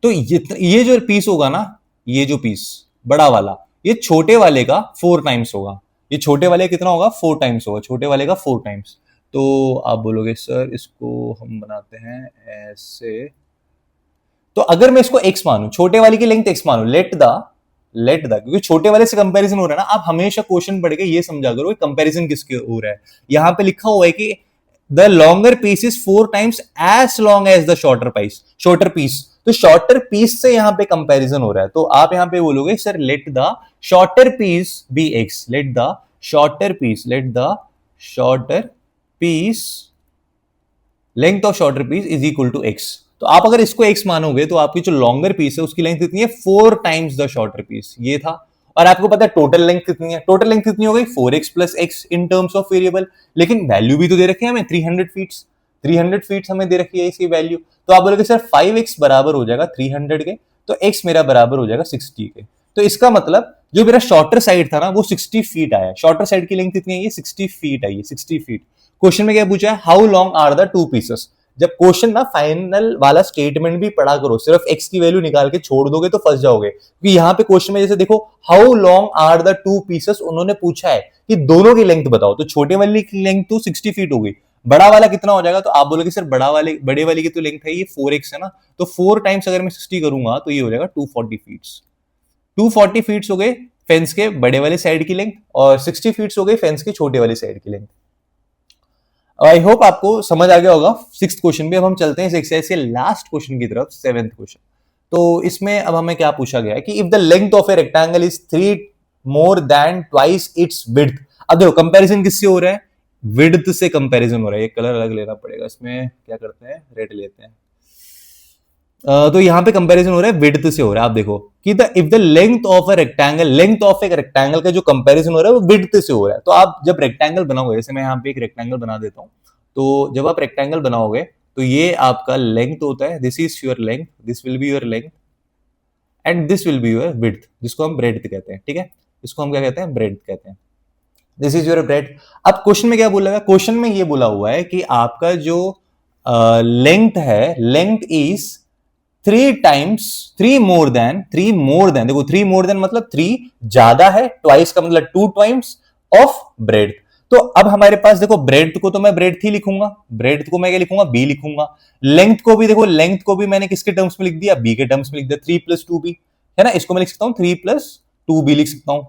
तो ये जो पीस होगा ना, ये जो पीस बड़ा वाला, ये छोटे वाले का 4 टाइम्स होगा। ये छोटे वाले कितना होगा, 4 टाइम्स होगा, छोटे वाले का 4 टाइम्स। तो आप बोलोगे सर इसको हम बनाते हैं ऐसे। तो अगर मैं इसको x मानू, छोटे वाले की लेंथ x मानू, लेट द, क्योंकि छोटे वाले से कंपैरिजन हो रहा है ना, आप हमेशा क्वेश्चन पढ़ के ये समझा करो कंपैरिजन किसके हो रहा है। यहां पे लिखा हुआ है कि the longer piece is 4 times as long as the shorter piece. तो शॉर्टर पीस से यहां पे कंपैरिजन हो रहा है, तो आप यहां पे बोलोगे sir let the shorter piece be x, let the shorter piece length of shorter piece is equal to x। तो आप अगर इसको x मानोगे तो आपकी जो लॉन्गर पीस है उसकी लेंथ कितनी है, 4 टाइम्स द शॉर्टर पीस, ये था। और आपको पता है टोटल लेंथ कितनी है, टोटल लेंथ कितनी हो गई 4x plus x in terms of variable. लेकिन वैल्यू भी तो दे रखी है हमें 300 फीट्स, 300 फीट्स हमें दे रखी है इसकी वैल्यू। तो आप बोलोगे सर 5x बराबर हो जाएगा 300 के, तो x मेरा बराबर हो जाएगा 60 के। तो इसका मतलब जो मेरा शॉर्टर साइड था ना वो 60 फीट आया। शॉर्टर साइड की लेंथ कितनी है, ये 60 फीट आई है, 60 फीट। क्वेश्चन में क्या पूछा है, how long are the 2 pieces. जब क्वेश्चन ना फाइनल वाला स्टेटमेंट भी पढ़ा करो, सिर्फ x की वैल्यू निकाल के छोड़ दोगे तो फंस जाओगे। क्योंकि यहाँ पे क्वेश्चन में जैसे देखो how long are the 2 pieces, उन्होंने पूछा है कि दोनों की लेंथ बताओ। तो छोटे वाले की लेंथ तो 60 फीट हो गई, बड़ा वाला कितना हो जाएगा, तो आप बोलोगे सर बड़े वाले की तो लेंथ है ये 4x है ना, तो 4 टाइम्स अगर मैं 60 करूंगा तो ये हो जाएगा 240 फीट्स। 240 फीट्स हो गए फेंस के बड़े वाले साइड की लेंथ, और 60 फीट्स हो गए फेंस के छोटे वाले साइड की लेंथ। आई होप आपको समझ आ गया होगा 6th क्वेश्चन भी। अब हम चलते हैं इस एक्सरसाइज के लास्ट क्वेश्चन की तरफ, 7th क्वेश्चन। तो इसमें अब हमें क्या पूछा गया है कि if the length of a rectangle is 3 more than twice its width. अब देखो कंपैरिजन किससे हो रहा है, विड्थ से कंपैरिजन हो रहा है। ये कलर अलग लेना पड़ेगा, इसमें क्या करते हैं रेड लेते हैं। तो यहां पे कंपैरिजन हो रहा है विड्थ से हो रहा है। आप देखो कि if the length of a rectangle, length of एक रेक्टेंगल का जो कंपैरिजन हो रहा है वो विड्थ से हो रहा है। तो आप जब रेक्टेंगल बनाओगे, जैसे मैं यहां पे एक रेक्टेंगल बना देता हूं, तो जब आप रेक्टेंगल बनाओगे तो ये आपका लेंथ होता है, this is your length, this will be your length, and this will be your width, जिसको हम ब्रेड्थ कहते हैं। ठीक है, इसको हम क्या कहते हैं, ब्रेड्थ कहते हैं। This is your breadth. अब क्वेश्चन में क्या बोला है, क्वेश्चन में ये बोला हुआ है कि आपका जो लेंथ है, लेंथ इज 3 मोर देन, देखो 3 मोर देन मतलब 3 ज्यादा है, ट्वाइस का मतलब 2 टाइम्स ऑफ ब्रेड्थ। तो अब हमारे पास देखो ब्रेड्थ को तो मैं ब्रेड्थ ही लिखूंगा, ब्रेड्थ को मैं क्या लिखूंगा, बी लिखूंगा। लेंथ को भी देखो, लेंथ को भी मैंने किसके टर्म्स में लिख दिया, बी के टर्म्स में लिख दिया, 3 प्लस 2b है ना, इसको मैं लिख सकता हूं 3 प्लस 2b लिख सकता हूं।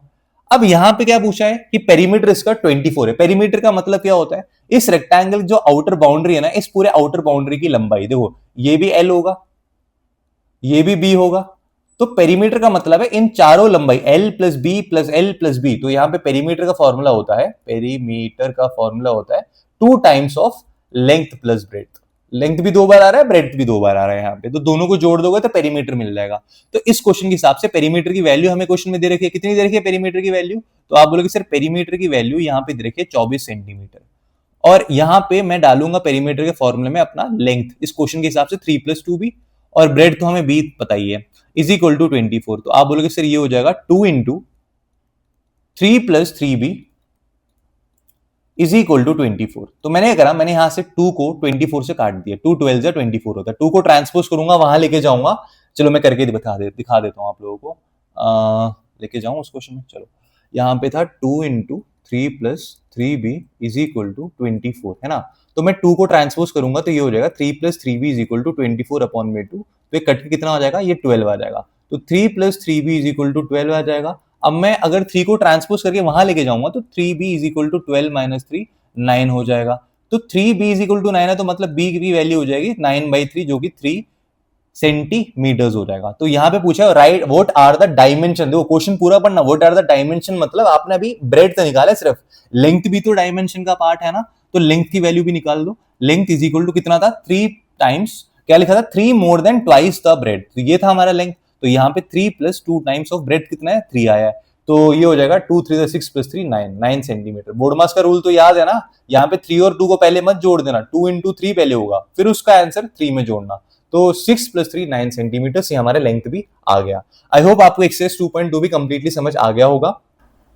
अब यहां पे क्या पूछा है कि पेरीमीटर इसका 24 है। पेरीमीटर का मतलब क्या होता है, इस रेक्टेंगल जो आउटर बाउंड्री है ना, इस पूरे आउटर बाउंड्री की लंबाई देखो, ये भी l होगा, ये भी b होगा। तो पेरीमीटर का मतलब है इन चारों लंबाई l plus B plus L plus B. तो यहां पे पेरीमीटर का फॉर्मूला होता है, पेरीमीटर का फॉर्मूला होता है 2 times of length plus breadth. Length भी 2 बार आ रहा है, ब्रेड्थ भी 2 बार आ रहा है यहाँ पे, तो दोनों को जोड़ दोगे तो पेरीमीटर मिल जाएगा। तो इस क्वेश्चन के हिसाब से पेरीमीटर की वैल्यू हमें क्वेश्चन में दे रखी है, कितनी दे रखी है पेरीमीटर की वैल्यू, तो आप बोलोगे सर पेरीमीटर की वैल्यू यहाँ पे दे रखी है 24 सेंटीमीटर। और यहां पे मैं डालूंगा पेरीमीटर के फॉर्मूले में अपना लेंथ, इस क्वेश्चन के हिसाब से 3 प्लस 2b, और ब्रेड तो हमें b पता ही है, इज इक्वल टू 24। तो आप बोलोगे सर ये हो जाएगा 2 into 3 plus 3b is equal to 24। तो मैंने क्या करा, मैंने यहां से 2 को 24 से काट दिया, 2 12 जा 24 होता है। 2 को ट्रांसपोज करूंगा वहां लेके जाऊंगा, चलो मैं करके दिखा देता हूं आप लोगों को, लेके जाऊं उस क्वेश्चन में। चलो यहाँ पे था 2 into 3+3b is equal to 24, है ना। तो मैं 2 को ट्रांसपोज करूंगा तो ये हो जाएगा 3+3b इज इक्वल टू 24/2। तो ये कट के कितना हो जाएगा, ये 12 आ जाएगा। तो 3+3b इज इक्वल टू 12 आ जाएगा। अब मैं अगर 3 को ट्रांसपोज करके वहां लेके जाऊंगा तो 3b is equal to 12 minus 3 9 हो जाएगा। तो 3b इज इक्वल टू 9 है, तो मतलब b की वैल्यू हो जाएगी 9/3 जो कि 3 सेंटीमीटर्स हो जाएगा। तो यहाँ पे पूछा right what are the dimension, देखो क्वेश्चन पूरा पढ़ना। व्हाट आर द डायमेंशन मतलब आपने अभी ब्रेड तो निकाला है, सिर्फ लेंथ भी तो डायमेंशन का पार्ट है ना, तो लेंथ की वैल्यू भी निकाल दो। लेंथ इज इक्वल टू कितना था, 3 टाइम्स क्या लिखा था, 3 more than twice the bread, तो ये था हमारा लेंथ। तो यहाँ पे 3 + 2 टाइम्स ऑफ ब्रेड कितना है, 3 आया है। तो ये हो जाएगा 2 3 6 + 3 9 सेंटीमीटर। बोर्डमास का रूल तो याद है ना, यहाँ पे 3 और 2 को पहले मत जोड़ देना, 2 इंटू 3 पहले होगा फिर उसका आंसर 3 में जोड़ना। तो 6 + 3 9 सेंटीमीटर से हमारे लेंथ भी आ गया। आई होप आपको एक्सरसाइज 2.2 भी कंप्लीटली समझ आ गया होगा।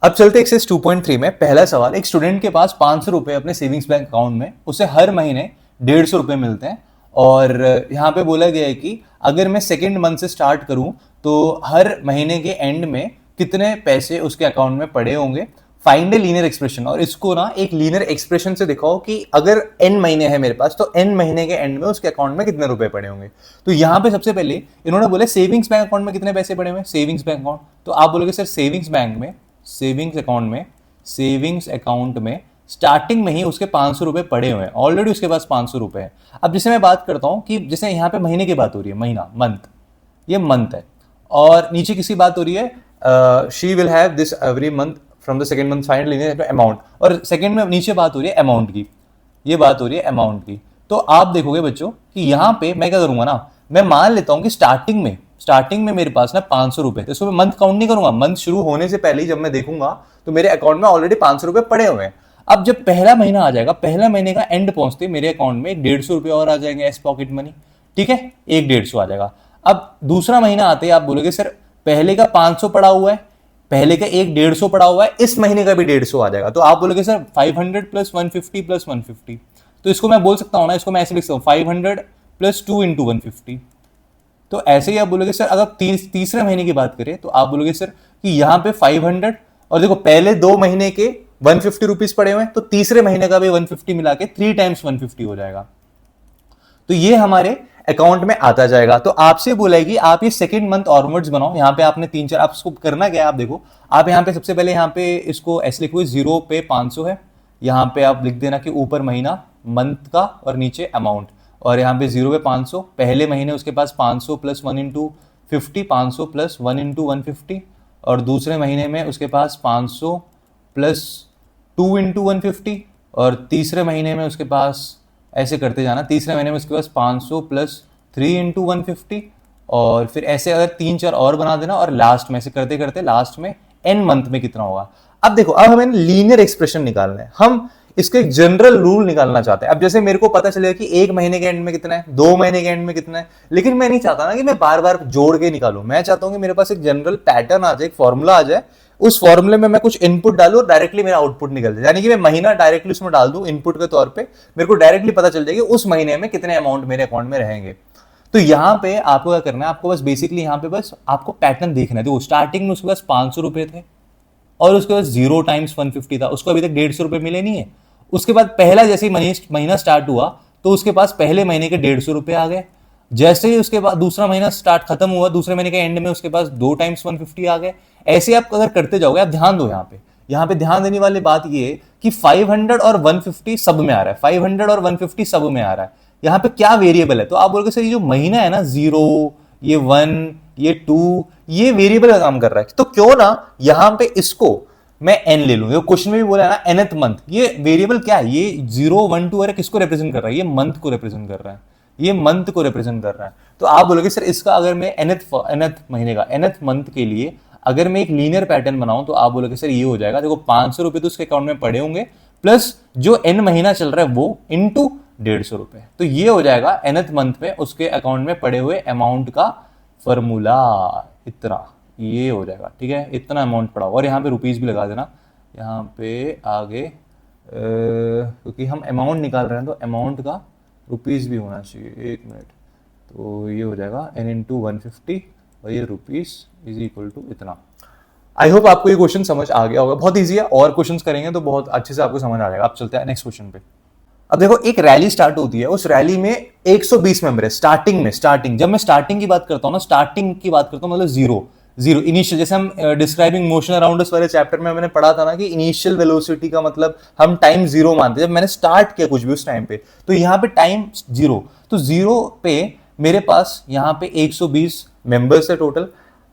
अब चलते एक्सरसाइज 2.3 में। पहला सवाल, एक स्टूडेंट के पास 500 रुपए अपने सेविंग्स बैंक अकाउंट में, उसे हर महीने 150 रुपए मिलते हैं। और यहाँ पे बोला गया है कि अगर मैं सेकेंड मंथ से स्टार्ट करूं तो हर महीने के एंड में कितने पैसे उसके अकाउंट में पड़े होंगे। फाइंड ए लीनियर एक्सप्रेशन, और इसको ना एक लीनियर एक्सप्रेशन से दिखाओ कि अगर n महीने है मेरे पास तो n महीने के एंड में उसके अकाउंट में कितने रुपए पड़े होंगे। तो यहाँ पे सबसे पहले इन्होंने बोले सेविंग्स बैंक अकाउंट में कितने पैसे पड़े हुए, सेविंग्स बैंक अकाउंट। तो आप बोलोगे सर सेविंग्स बैंक में, सेविंग्स अकाउंट में स्टार्टिंग में ही उसके 500 रुपए पड़े हुए हैं, ऑलरेडी उसके पास 500 रुपए है। अब जैसे मैं बात करता हूं कि जैसे यहाँ पे महीने की बात हो रही है, महीना मंथ, ये मंथ है। और नीचे किसी बात हो रही है she will have this every month from the second month find linear amount, और सेकंड में नीचे बात हो रही है अमाउंट की, ये बात हो रही है अमाउंट की। तो आप देखोगे बच्चों कि यहाँ पे मैं क्या करूंगा ना, मैं मान लेता हूं कि स्टार्टिंग में मेरे पास ना 500 रुपए, तो इसको मैं मंथ काउंट नहीं करूंगा, मंथ शुरू होने से पहले ही जब मैं देखूंगा तो मेरे अकाउंट में ऑलरेडी 500 रुपए पड़े हुए हैं। अब जब पहला महीना आ जाएगा, पहला महीने का एंड पहुंचते मेरे अकाउंट में 150 रुपए और आ जाएंगे एस पॉकेट मनी, ठीक है, 150 आ जाएगा। अब दूसरा महीना आते ही आप बोलोगे सर पहले का 500 पड़ा हुआ है, पहले का एक 150 पड़ा हुआ है, इस महीने का भी 150 आ जाएगा। तो आप बोलोगे सर 500 + 150 + 150, तो इसको मैं बोल सकता हूं ना, इसको मैं ऐसे लिख सकता हूं 500 + 2 × 150। तो ऐसे ही आप बोलोगे सर अगर तीसरे महीने की बात करें तो आप बोलोगे सर कि यहाँ पे 500, और देखो पहले 2 महीने के 150 रुपीज पड़े हुए हैं, तो तीसरे महीने का भी 150 मिला के 3 टाइम्स 150 हो जाएगा। तो ये हमारे अकाउंट में आता जाएगा। तो आपसे बोलेगी आप ये सेकंड मंथ ऑनवर्ड्स बनाओ। यहाँ पे आपने 3-4, आप इसको करना क्या है, आप देखो आप यहाँ पे सबसे पहले यहाँ पे इसको ऐसे लिखो 0 पे 500 है, यहाँ पे आप लिख देना कि ऊपर महीना मंथ का और नीचे अमाउंट, और यहाँ पे 0 पे 500, पहले महीने उसके पास 500 + 1 × 50, 500 + 1 × 150, और दूसरे महीने में उसके पास 500 + 2 × 150, और तीसरे महीने में उसके पास ऐसे करते जाना, तीसरे महीने में उसके पास 500 + 3 × 150, और फिर ऐसे अगर 3-4 और बना देना, और लास्ट में ऐसे करते करते लास्ट में n मंथ में कितना होगा। अब देखो अब हमें लीनियर एक्सप्रेशन निकालना है, हम इसका एक जनरल रूल निकालना चाहते हैं। अब जैसे मेरे को पता चलेगा कि 1 महीने के एंड में कितना है, 2 महीने के एंड में कितना है, लेकिन मैं नहीं चाहता ना कि मैं बार बार जोड़ के निकालूं। मैं चाहता हूं कि मेरे पास एक जनरल पैटर्न आ जाए, एक फॉर्मूला आ जाए, उस फॉर्मूले में मैं कुछ इनपुट डालूं और डायरेक्टली मेरा आउटपुट निकल जाए, यानी कि मैं महीना डायरेक्टली उसमें डाल दूं इनपुट के तौर पे, मेरे को डायरेक्टली पता चल जाएगा उस महीने में कितने अमाउंट मेरे अकाउंट में रहेंगे। तो यहाँ पे आपको क्या करना है, आपको बस बेसिकली यहाँ पे बस आपको पैटर्न देखना है। देखो स्टार्टिंग में उसके पास 500 रुपए थे, और उसके बाद 0 टाइम्स 150 था, उसको अभी तक 150 रुपए मिले नहीं है। उसके बाद पहला जैसे ही महीना स्टार्ट हुआ तो उसके पास पहले महीने के 150 रुपए आ गए। जैसे ही उसके बाद दूसरा महीना स्टार्ट खत्म हुआ, दूसरे महीने के एंड में उसके पास 2 टाइम्स 150 आ गए। ऐसे आप अगर करते जाओगे, आप ध्यान दो यहाँ पे ध्यान देने वाली बात ये है कि 500 और 150 सब में आ रहा है, 500 और 150 सब में आ रहा है। यहाँ पे क्या वेरिएबल है, तो आप बोलोगे सर ये जो महीना है ना 0, ये 1, ये 2, ये वेरिएबल का काम कर रहा है। तो क्यों ना यहाँ पे इसको मैं n ले लूं। क्वेश्चन में भी बोला है ना nth मंथ, ये वेरिएबल क्या है, ये 0, 1, 2 किसको रिप्रेजेंट कर रहा है, ये मंथ को रिप्रेजेंट कर रहा है, ये मंथ को रिप्रेजेंट कर रहा है। तो आप बोलोगे सर इसका अगर मैं nth महीने का nth मंथ के लिए अगर मैं एक लीनियर पैटर्न बनाऊं तो आप बोलोगे सर ये हो जाएगा, देखो 500 रुपए तो उसके अकाउंट में पड़े होंगे, प्लस जो n महीना चल रहा है वो इंटू 150 रुपए, तो ये हो जाएगा nth मंथ में उसके अकाउंट में पड़े हुए अमाउंट का फॉर्मूला। इतना ये हो जाएगा, ठीक है, इतना अमाउंट पड़ा। और यहाँ पे रुपीज भी लगा देना यहाँ पे आगे, क्योंकि हम अमाउंट निकाल रहे हैं तो अमाउंट का रुपीज भी होना चाहिए। 1 मिनट, तो ये हो जाएगा n × 150 और ये रुपीज इज इक्वल टू इतना। आई होप आपको ये क्वेश्चन समझ आ गया होगा, बहुत ईजी है, और क्वेश्चंस करेंगे तो बहुत अच्छे से आपको समझ आ जाएगा। अब चलते हैं नेक्स्ट क्वेश्चन पे। अब देखो एक रैली स्टार्ट होती है, उस रैली में 120 मेंबर है स्टार्टिंग में। स्टार्टिंग, जब मैं स्टार्टिंग की बात करता हूं ना, स्टार्टिंग की बात करता हूं मतलब जीरो जीरो इनिशियल, जैसे हम डिस्क्राइबिंग मोशन अराउंड अस वाले चैप्टर में मैंने पढ़ा था ना कि इनिशियल वेलोसिटी का मतलब हम टाइम जीरो मानते हैं, जब मैंने स्टार्ट किया कुछ भी उस टाइम पे, तो यहाँ पे टाइम जीरो, तो जीरो पे मेरे पास यहाँ पे 120 मेंबर्स है टोटल।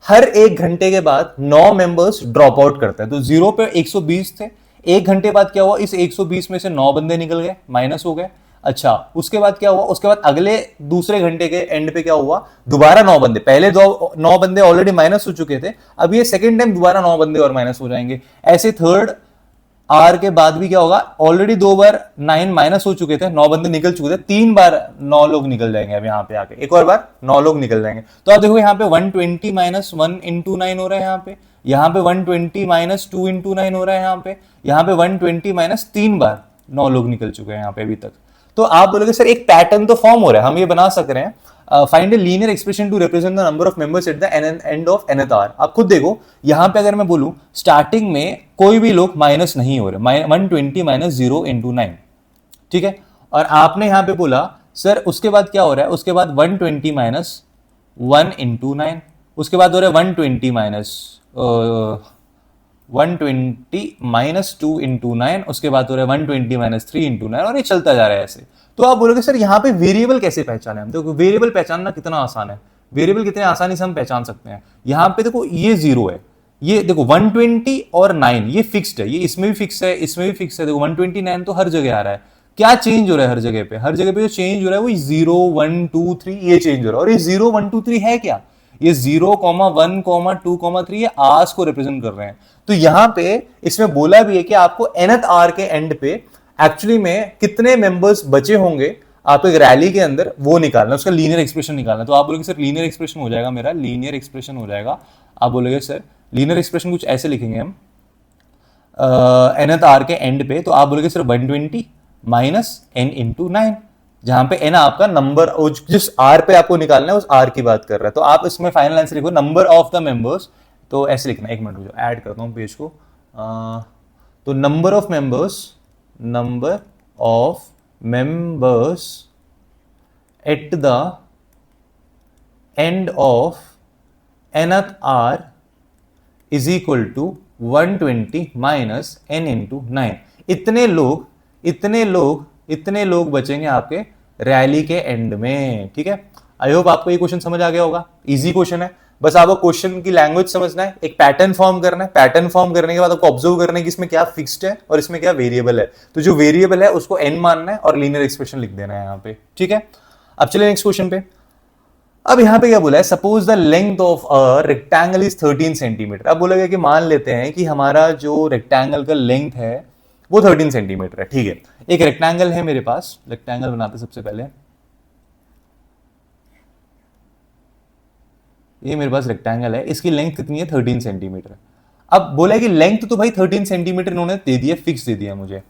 हर एक घंटे के बाद 9 मेंबर्स ड्रॉप आउट करते हैं, तो जीरो पे 120 थे, एक घंटे बाद क्या हुआ, इस 120 में से 9 बंदे निकल गए, माइनस हो गए। अच्छा, उसके बाद क्या हुआ, उसके बाद अगले दूसरे घंटे के एंड पे क्या हुआ, दोबारा 9 बंदे, पहले 9 बंदे ऑलरेडी माइनस हो चुके थे, अब ये सेकेंड टाइम दोबारा 9 बंदे और माइनस हो जाएंगे। ऐसे थर्ड आर के बाद भी क्या होगा, ऑलरेडी 2 बार 9 माइनस हो चुके थे, 9 बंदे निकल चुके थे, 3 बार 9 लोग निकल जाएंगे। अब यहाँ पे आके एक और बार 9 लोग निकल जाएंगे। तो आप देखो यहाँ पे 120 माइनस 1 इंटू 9 हो रहा है, यहाँ पे 120 माइनस 2 इंटू 9 हो रहा है, यहाँ पे 120 माइनस 3 बार 9 लोग निकल चुके हैं यहाँ पे अभी तक। तो आप बोलोगे सर एक पैटर्न तो फॉर्म हो रहा है, हम ये बना सक रहे हैं, find a linear expression to represent the number of members at the end of nth hour. आप खुद देखो यहां पे अगर मैं बोलूं स्टार्टिंग में कोई भी लोग माइनस नहीं हो रहे, 120 माइनस 0 इंटू 9, ठीक है, और आपने यहां पे बोला सर उसके बाद क्या हो रहा है, उसके बाद 120 माइनस 1 इंटू 9, उसके बाद हो रहा है 120 माइनस 120 माइनस 2 इंटू 9, उसके बाद हो रहा है 120 माइनस 3 इंटू 9, और ये चलता जा रहा है ऐसे। तो आप बोलोगे सर यहाँ पे वेरिएबल कैसे पहचाने हम, देखो वेरिएबल पहचानना कितना आसान है, वेरिएबल कितने आसानी से हम पहचान सकते हैं। यहाँ पे देखो ये जीरो है, ये देखो 120 और 9 ये फिक्स्ड है, ये इसमें भी फिक्स है, इसमें भी फिक्स है, देखो 129 तो हर जगह आ रहा है। क्या चेंज हो रहा है हर जगह पे, हर जगह पे जो चेंज हो रहा है वो 0 1 2 3 ये चेंज हो रहा है, और ये 0 1 2 3 है क्या, ये 0 1 2 3 ये आर्स को रिप्रेजेंट कर रहे हैं। तो यहां पे इसमें बोला भी है कि आपको nth आर के एंड पे एक्चुअली में कितने मेंबर्स बचे होंगे आप एक रैली के अंदर वो निकालना, उसका लीनियर एक्सप्रेशन निकालना। तो आप बोलोगे सर लीनियर एक्सप्रेशन हो जाएगा, मेरा लीनियर एक्सप्रेशन हो जाएगा, आप बोलोगे सर लीनियर एक्सप्रेशन कुछ ऐसे लिखेंगे हम nth आर के एंड पे, तो आप बोलोगे सर 120 माइनस n इंटू 9, जहां पे n आपका नंबर, जिस आर पे आपको निकालना है उस आर की बात कर रहा है। तो आप इसमें फाइनल आंसर लिखो नंबर ऑफ द मेंबर्स, तो ऐसे लिखना, एक मिनट रुको ऐड करता हूं पेज को। तो number of members at the end of nth are is equal to 120 minus n into 9। इतने लोग बचेंगे आपके रैली के एंड में, ठीक है। आई होप आपको ये क्वेश्चन समझ आ गया होगा, इजी क्वेश्चन है, बस आपको क्वेश्चन की लैंग्वेज समझना है, एक पैटर्न फॉर्म करना है, पैटर्न फॉर्म करने के बाद आपको ऑब्जर्व करना है कि इसमें क्या फिक्स्ड है और इसमें क्या वेरिएबल है। तो जो वेरिएबल है उसको n मानना है और लीनियर एक्सप्रेशन लिख देना है यहाँ पे, ठीक है। अब चलिए नेक्स्ट क्वेश्चन पे। अब यहां पे क्या बोला है, suppose the length of a rectangle is 13 centimetre. अब बोला गया कि मान लेते हैं कि हमारा जो रेक्टेंगल का लेंथ है वो 13 सेंटीमीटर है, ठीक है। एक रेक्टेंगल है मेरे पास, रेक्टेंगल बनाते सबसे पहले, ये मेरे पास रेक्टेंगल है, इसकी लेंथ कितनी है 13 सेंटीमीटर। अब बोला है कि लेंथ तो भाई 13 सेंटीमीटर इन्होंने दे दिया, फिक्स दे दिया मुझे,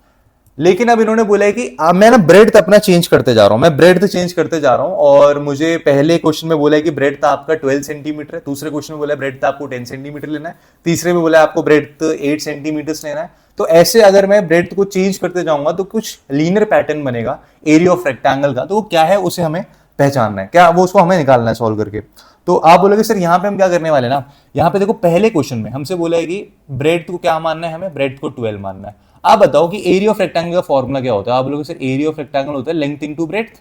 लेकिन अब इन्होंने बोला है कि मैं ना ब्रेड्थ अपना चेंज करते जा रहा हूं, मैं ब्रेड्थ चेंज करते जा रहा हूं, और मुझे पहले क्वेश्चन में बोला है कि ब्रेड्थ आपका 12 सेंटीमीटर है, दूसरे क्वेश्चन में बोला है ब्रेड्थ आपको 10 सेंटीमीटर लेना है, तीसरे में बोला है आपको ब्रेड्थ 8 सेंटीमीटर लेना है। तो ऐसे अगर मैं ब्रेड्थ को चेंज करते जाऊंगा तो कुछ लीनियर पैटर्न बनेगा एरिया ऑफ रेक्टेंगल का, तो वो क्या है उसे हमें पहचानना है, क्या वो उसको हमें निकालना है सॉल्व करके। तो आप बोलोगे सर यहाँ पे हम क्या करने वाले ना, यहाँ पे देखो पहले क्वेश्चन में हमसे बोला है कि ब्रेड्थ को क्या मानना है, हमें ब्रेड्थ को 12 मानना है। आप बताओ कि एरिया ऑफ रेक्टेंगल का फॉर्मूला क्या होता है। आप बोलोगे सर एरिया ऑफ रेक्टेंगल होता है लेंथ इनटू ब्रेड्थ,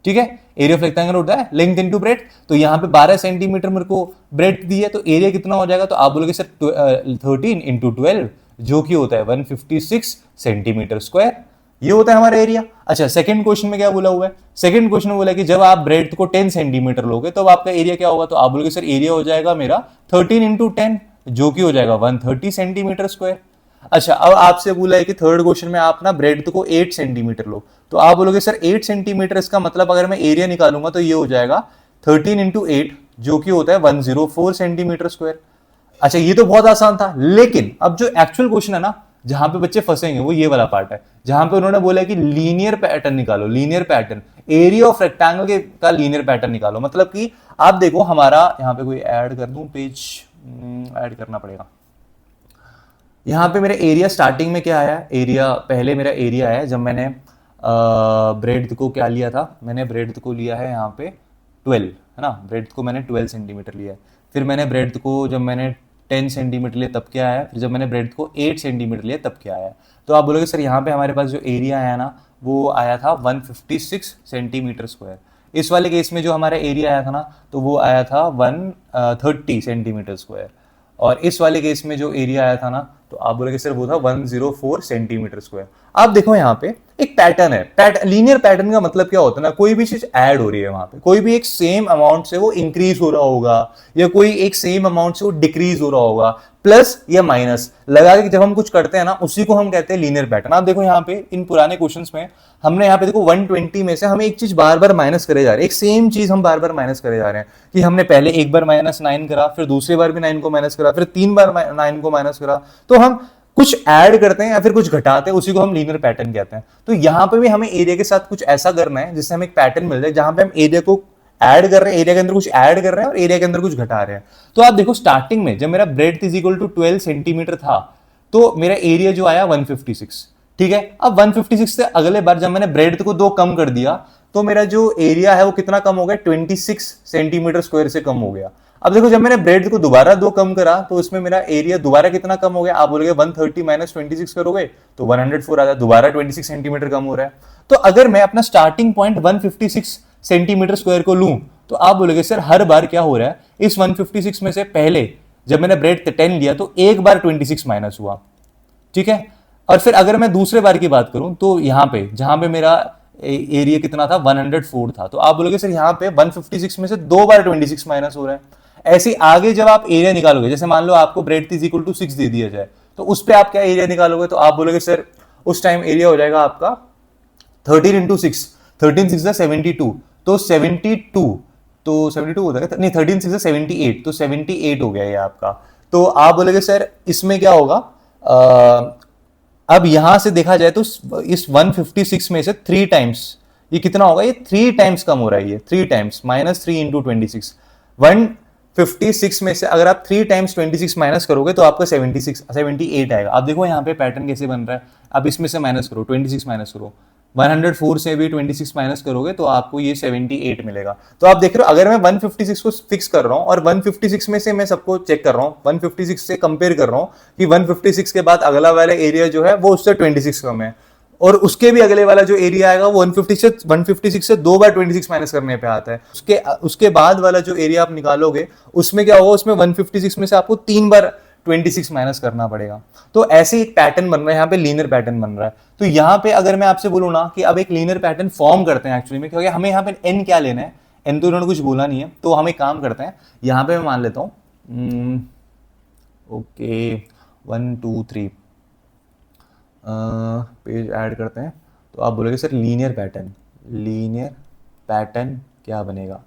ठीक है, एरिया ऑफ रेक्टेंगल होता है लेंथ इनटू ब्रेड्थ। तो यहाँ पे 12 सेंटीमीटर मेरे को ब्रेड्थ दी है, तो एरिया कितना हो जाएगा, तो आप बोलोगे सर 13 इंटू 12 जो कि होता है 156 सेंटीमीटर स्क्वायर, ये होता है हमारा एरिया। अच्छा, सेकंड क्वेश्चन में क्या बोला हुआ है, सेकंड क्वेश्चन में बोला कि जब आप ब्रेड्थ को 10 सेंटीमीटर लोगे तो आपका एरिया क्या होगा, तो आप बोलोगे सर एरिया हो जाएगा मेरा 13 इंटू 10 जो कि हो जाएगा 130 सेंटीमीटर स्क्वायर। अच्छा, अब आपसे बोला है कि थर्ड क्वेश्चन में आप ना ब्रेड्थ को 8 सेंटीमीटर लो, तो आप बोलोगे सर 8 सेंटीमीटर, इसका मतलब अगर मैं एरिया निकालूंगा तो ये हो जाएगा 13 इंटू 8 जो कि होता है 104 सेंटीमीटर स्क्वायर। अच्छा, ये तो बहुत आसान था, लेकिन अब जो एक्चुअल क्वेश्चन है ना जहां पे बच्चे फंसेंगे वो ये वाला पार्ट है, जहां पे उन्होंने बोला कि लीनियर पैटर्न निकालो, linear pattern, area of rectangle का लीनियर पैटर्न निकालो। मतलब कि आप देखो हमारा यहाँ पे कोई ऐड कर दूं पेज, ऐड करना पड़ेगा, यहाँ पे मेरा एरिया स्टार्टिंग में क्या आया, एरिया पहले मेरा एरिया है जब मैंने ब्रेड को क्या लिया था, मैंने ब्रेड को लिया है यहाँ पे 12, है ना, ब्रेड को मैंने 12 सेंटीमीटर लिया है। फिर मैंने ब्रेड को जब मैंने 10 सेंटीमीटर लिया तब क्या आया, फिर जब मैंने ब्रेड को 8 सेंटीमीटर लिया तब क्या आया। तो आप बोलोगे सर यहाँ पे हमारे पास जो एरिया आया ना वो आया था 156 सेंटीमीटर स्क्वायर। इस वाले केस में जो हमारा एरिया आया था ना तो वो आया था 130 सेंटीमीटर स्क्वायर। और इस वाले केस में जो एरिया आया था ना तो आप बोलोगे सर वो था 104 सेंटीमीटर स्क्वायर। आप देखो यहाँ पे एक पैटर्न है, लीनियर पैटर्न का मतलब क्या होता है ना, कोई भी चीज ऐड हो रही है वहां पे, कोई भी एक सेम अमाउंट से वो इंक्रीज हो रहा होगा या कोई एक सेम अमाउंट से वो डिक्रीज हो रहा होगा, प्लस या माइनस लगा के जब हम कुछ करते हैं ना उसी को हम कहते हैं लीनियर पैटर्न। आप देखो यहाँ पे इन पुराने क्वेश्चंस में हमने यहाँ पे देखो 120 में से हमें एक चीज बार बार माइनस करे जा रहे हैं, एक सेम चीज हम बार बार माइनस करे जा रहे हैं कि हमने पहले एक बार -9 करा, फिर दूसरी बार भी 9 को माइनस करा, फिर 3 बार 9 को माइनस करा, तो हम कुछ ऐड करते हैं या फिर कुछ घटाते हैं, उसी को हम लीनियर पैटर्न कहते हैं। तो यहां पे भी हमें एरिया के साथ कुछ ऐसा करना है जिससे हमें एक पैटर्न मिल जाए जहां पे हम एरिया को ऐड कर रहे हैं, एरिया के अंदर कुछ ऐड कर रहे हैं और एरिया के अंदर कुछ घटा रहे हैं। तो आप देखो स्टार्टिंग में जब मेरा breadth is equal to 12 centimetre था तो मेरा एरिया जो आया 156, ठीक है। अब 156 से अगले बार जब मैंने ब्रेड को 2 कम कर दिया तो मेरा जो एरिया है वो कितना कम हो गया, 26 सेंटीमीटर स्क्वायर से कम हो गया। अब देखो जब मैंने ब्रेड को दोबारा 2 कम करा तो इसमें मेरा एरिया दोबारा कितना कम हो गया, आप बोलोगे 130 माइनस 26 करोगे तो 104 आ जाए, दोबारा 26 सेंटीमीटर कम हो रहा है। तो अगर मैं अपना स्टार्टिंग पॉइंट 156 सेंटीमीटर स्क्वायर को लूं तो आप बोलोगे सर हर बार क्या हो रहा है, इस 156 में से पहले जब मैंने ब्रेड 10 लिया तो एक बार 26 माइनस हुआ, ठीक है। और फिर अगर मैं दूसरे बार की बात करूं तो यहां पे जहां पे मेरा एरिया कितना था 104 था, तो आप बोलोगे सर यहां पे 156 में से 2 बार 26 माइनस हो रहा है। ऐसे आगे जब आप एरिया निकालोगे, जैसे मान लो आपको ब्रेड इज इक्वल टू 6 दे दिया जाए तो उस पर आप क्या एरिया निकालोगे, तो आप बोलोगे सर उस टाइम एरिया हो जाएगा आपका 13 इंटू 6, 13 6 72, तो 72, तो 72 होता है नहीं, 13 6 78, तो 78 हो गया ये आपका। तो आप बोलोगे सर इसमें क्या होगा, अब यहां से देखा जाए तो इस 156 में से 3 टाइम्स ये कितना होगा, ये 3 टाइम्स कम हो रहा है, ये 3 टाइम्स -3 इंटू 26। 156 में से अगर आप 3 टाइम्स 26 माइनस करोगे तो आपका 78 आएगा। आप देखो यहाँ पे पैटर्न कैसे बन रहा है, अब इसमें से माइनस करो, 26 माइनस करो, 104 से भी 26 माइनस करोगे तो आपको ये 78 मिलेगा। तो आप देख रहे हो अगर मैं 156 को फिक्स कर रहा हूं और 156 में से मैं सबको चेक कर रहा हूं, 156 से कंपेयर कर रहा हूं कि 156 के बाद अगला वाला एरिया जो है वो उससे 26 कम है, और उसके भी अगले वाला जो एरिया आएगा वो 156 से 2 बार 26 माइनस करने पे आता है। उसके बाद वाला जो एरिया आप निकालोगे उसमें क्या होगा, उसमें 156 में से आपको 3 बार 26 माइनस करना पड़ेगा। तो ऐसे एक पैटर्न बन रहा है, यहाँ पे लीनियर पैटर्न बन रहा है। तो यहाँ पे अगर मैं आपसे बोलूँ ना कि अब एक लीनियर पैटर्न फॉर्म करते हैं एक्चुअली में, क्योंकि हमें यहाँ पे एन क्या लेना है, एन तो उन्होंने कुछ बोला नहीं है, तो हम एक काम करते हैं यहाँ पे मैं मान लेता हूँ ओके 1 2 3 पेज ऐड करते हैं। तो आप बोलोगे सर लीनियर पैटर्न क्या बनेगा,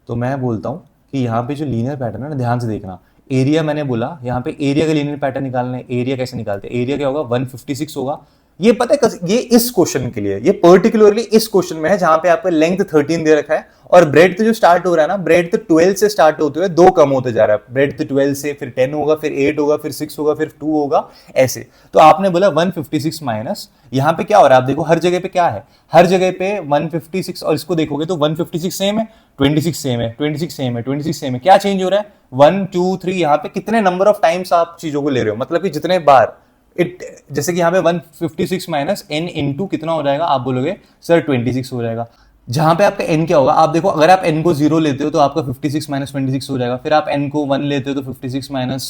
तो मैं बोलता हूँ कि यहाँ पे जो लीनियर पैटर्न है ना, ध्यान से देखना, एरिया मैंने बोला यहाँ पे एरिया का लीनियर पैटर्न निकालना है। एरिया कैसे निकालते हैं, एरिया क्या होगा 156 होगा, ये पता है ये इस क्वेश्चन के लिए, ये पर्टिकुलरली इस क्वेश्चन में है जहां पे आपका लेंथ 13 दे रखा है और ब्रेड तो जो स्टार्ट हो रहा है ना, ब्रेड तो 12 से स्टार्ट होते हुए 2 कम होते जा रहा है, ब्रेड तो 12 से फिर 10 होगा, फिर 8 होगा, फिर 6 होगा, फिर 2 होगा, ऐसे। तो आपने बोला 156 माइनस, यहां पे क्या हो रहा है आप देखो हर जगह पे क्या है, हर जगह पे 156, और इसको देखोगे तो 156 सेम है, 26 सेम है, 26 सेम है, 26 सेम है। क्या चेंज हो रहा है 1 2 3, यहाँ पे कितने नंबर ऑफ टाइम्स आप चीजों को ले रहे हो, मतलब कि जितने बार जैसे कि यहाँ पे 156 माइनस n इंटू कितना हो जाएगा, आप बोलोगे सर 26 हो जाएगा। जहां पे आपका n क्या होगा, आप देखो अगर आप n को 0 लेते हो तो आपका 56 माइनस 26 हो जाएगा, फिर आप n को 1 लेते हो तो 56 माइनस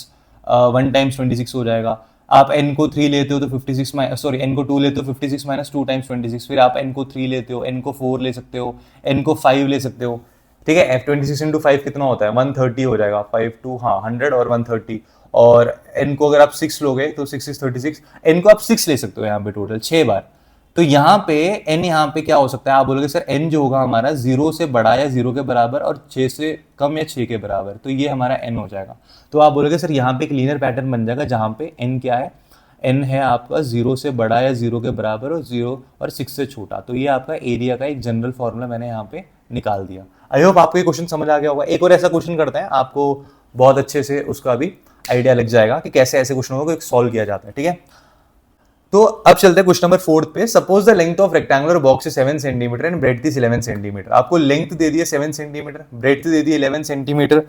1 टाइम्स 26 हो जाएगा, आप n को 3 लेते हो तो 56 n को 2 लेते हो 56 माइनस 2 टाइम्स 26, फिर आप n को 3 लेते हो, n को 4 ले सकते हो, n को 5 ले सकते हो, ठीक है। 26 इंटू 5 कितना होता है 130 हो जाएगा, 5 2 हाँ 100 और 130, और n को अगर आप 6 लोगे तो 6 6 36, n को आप 6 ले सकते हो यहाँ पे टोटल 6 बार। तो यहाँ पे n यहाँ पे क्या हो सकता है, आप बोलोगे सर n जो होगा हमारा 0 से बड़ा या 0 के बराबर और 6 से कम या 6 के बराबर, तो ये हमारा n हो जाएगा। तो आप बोलोगे सर यहाँ पे एक लीनियर पैटर्न बन जाएगा जहाँ पे n क्या है, n है आपका 0 से बड़ा या 0 के बराबर और 0 और 6 से छोटा। तो ये आपका एरिया का एक जनरल फॉर्मूला मैंने यहाँ पे निकाल दिया। आई होप आपको ये क्वेश्चन समझ आ गया होगा। एक और ऐसा क्वेश्चन करते हैं, आपको बहुत अच्छे से उसका भी आइडिया लग जाएगा कि कैसे ऐसे क्वेश्चनों को सॉल्व किया जाता है, ठीक है। तो अब चलते हैं क्वेश्चन नंबर 4 पे। Suppose the length of rectangular box is 7 centimetre and breadth is 11 centimetre. आपको लेंथ दे दी है 7 सेंटीमीटर, ब्रेड्थ दे दी है 11 सेंटीमीटर।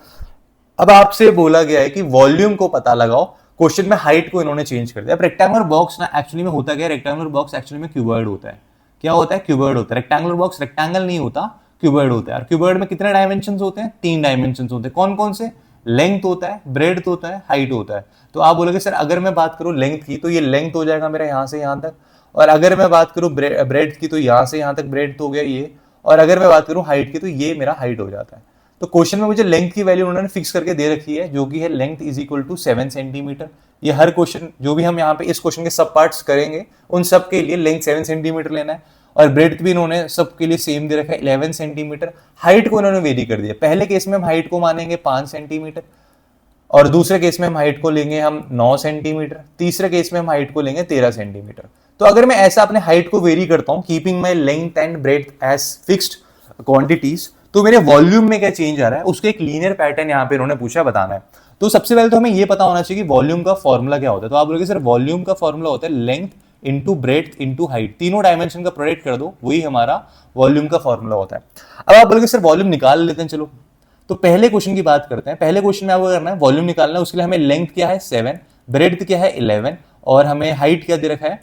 अब आपसे बोला गया है कि वॉल्यूम को पता लगाओ। क्वेश्चन में हाइट को इन्होंने चेंज कर दिया। अब रेक्टेंगुलर बॉक्स ना एक्चुअली में होता क्या है, रेक्टेंगुलर बॉक्स एक्चुअली में क्यूबॉइड होता है। क्या होता है? क्यूबॉइड होता है। रेक्टेंगुलर बॉक्स रेक्टेंगल नहीं होता, क्यूबॉइड होता है। और क्यूबॉइड में कितने डायमेंशन होते हैं? 3 डायमेंशन होते हैं। कौन कौन से? लेंथ होता है, ब्रेड्थ होता है, हाइट होता है। तो आप बोलोगे सर अगर मैं बात करूं लेंथ की तो ये लेंथ हो जाएगा मेरा यहां से यहां तक, और अगर मैं बात करूं ब्रेड्थ की तो यहां से यहां तक ब्रेड्थ हो गया ये, और अगर मैं बात करूं हाइट की तो ये मेरा हाइट हो जाता है। तो क्वेश्चन में मुझे लेंथ की वैल्यू उन्होंने फिक्स करके दे रखी है, जो कि है length is equal to 7 centimetre. ये हर क्वेश्चन जो भी हम यहाँ पे इस क्वेश्चन के सब पार्ट्स करेंगे उन सब के लिए लेंथ 7 सेंटीमीटर लेना है। और ब्रेड्थ भी इन्होंने सबके लिए सेम दे रखा है 11 सेंटीमीटर। हाइट को इन्होंने वेरी कर दिया। पहले केस में हम हाइट को मानेंगे 5 सेंटीमीटर, और दूसरे केस में हम हाइट को लेंगे हम 9 सेंटीमीटर, तीसरे केस में हम हाइट को लेंगे 13 सेंटीमीटर। तो अगर मैं ऐसा अपने हाइट को वेरी करता हूं keeping my length and breadth as fixed quantities, तो मेरे वॉल्यूम में क्या चेंज आ रहा है उसको एक लीनियर पैटर्न यहां पे इन्होंने पूछा बताना है। तो सबसे पहले तो हमें यह पता होना चाहिए कि वॉल्यूम का फॉर्मूला क्या होता है। तो आप बोलोगे सर वॉल्यूम का फॉर्मूला होता है length into breadth into height, तीनों डायमेंशन का प्रोडक्ट कर दो, वही हमारा वॉल्यूम का फॉर्मूला होता है। अब आप बोलोगे सर वॉल्यूम निकाल लेते हैं, चलो तो पहले क्वेश्चन की बात करते हैं। पहले क्वेश्चन में आपको करना है वॉल्यूम निकालना है। उसके लिए हमें लेंथ क्या है 7, ब्रेड्थ क्या है 11, और हमें हाइट क्या दे रखा है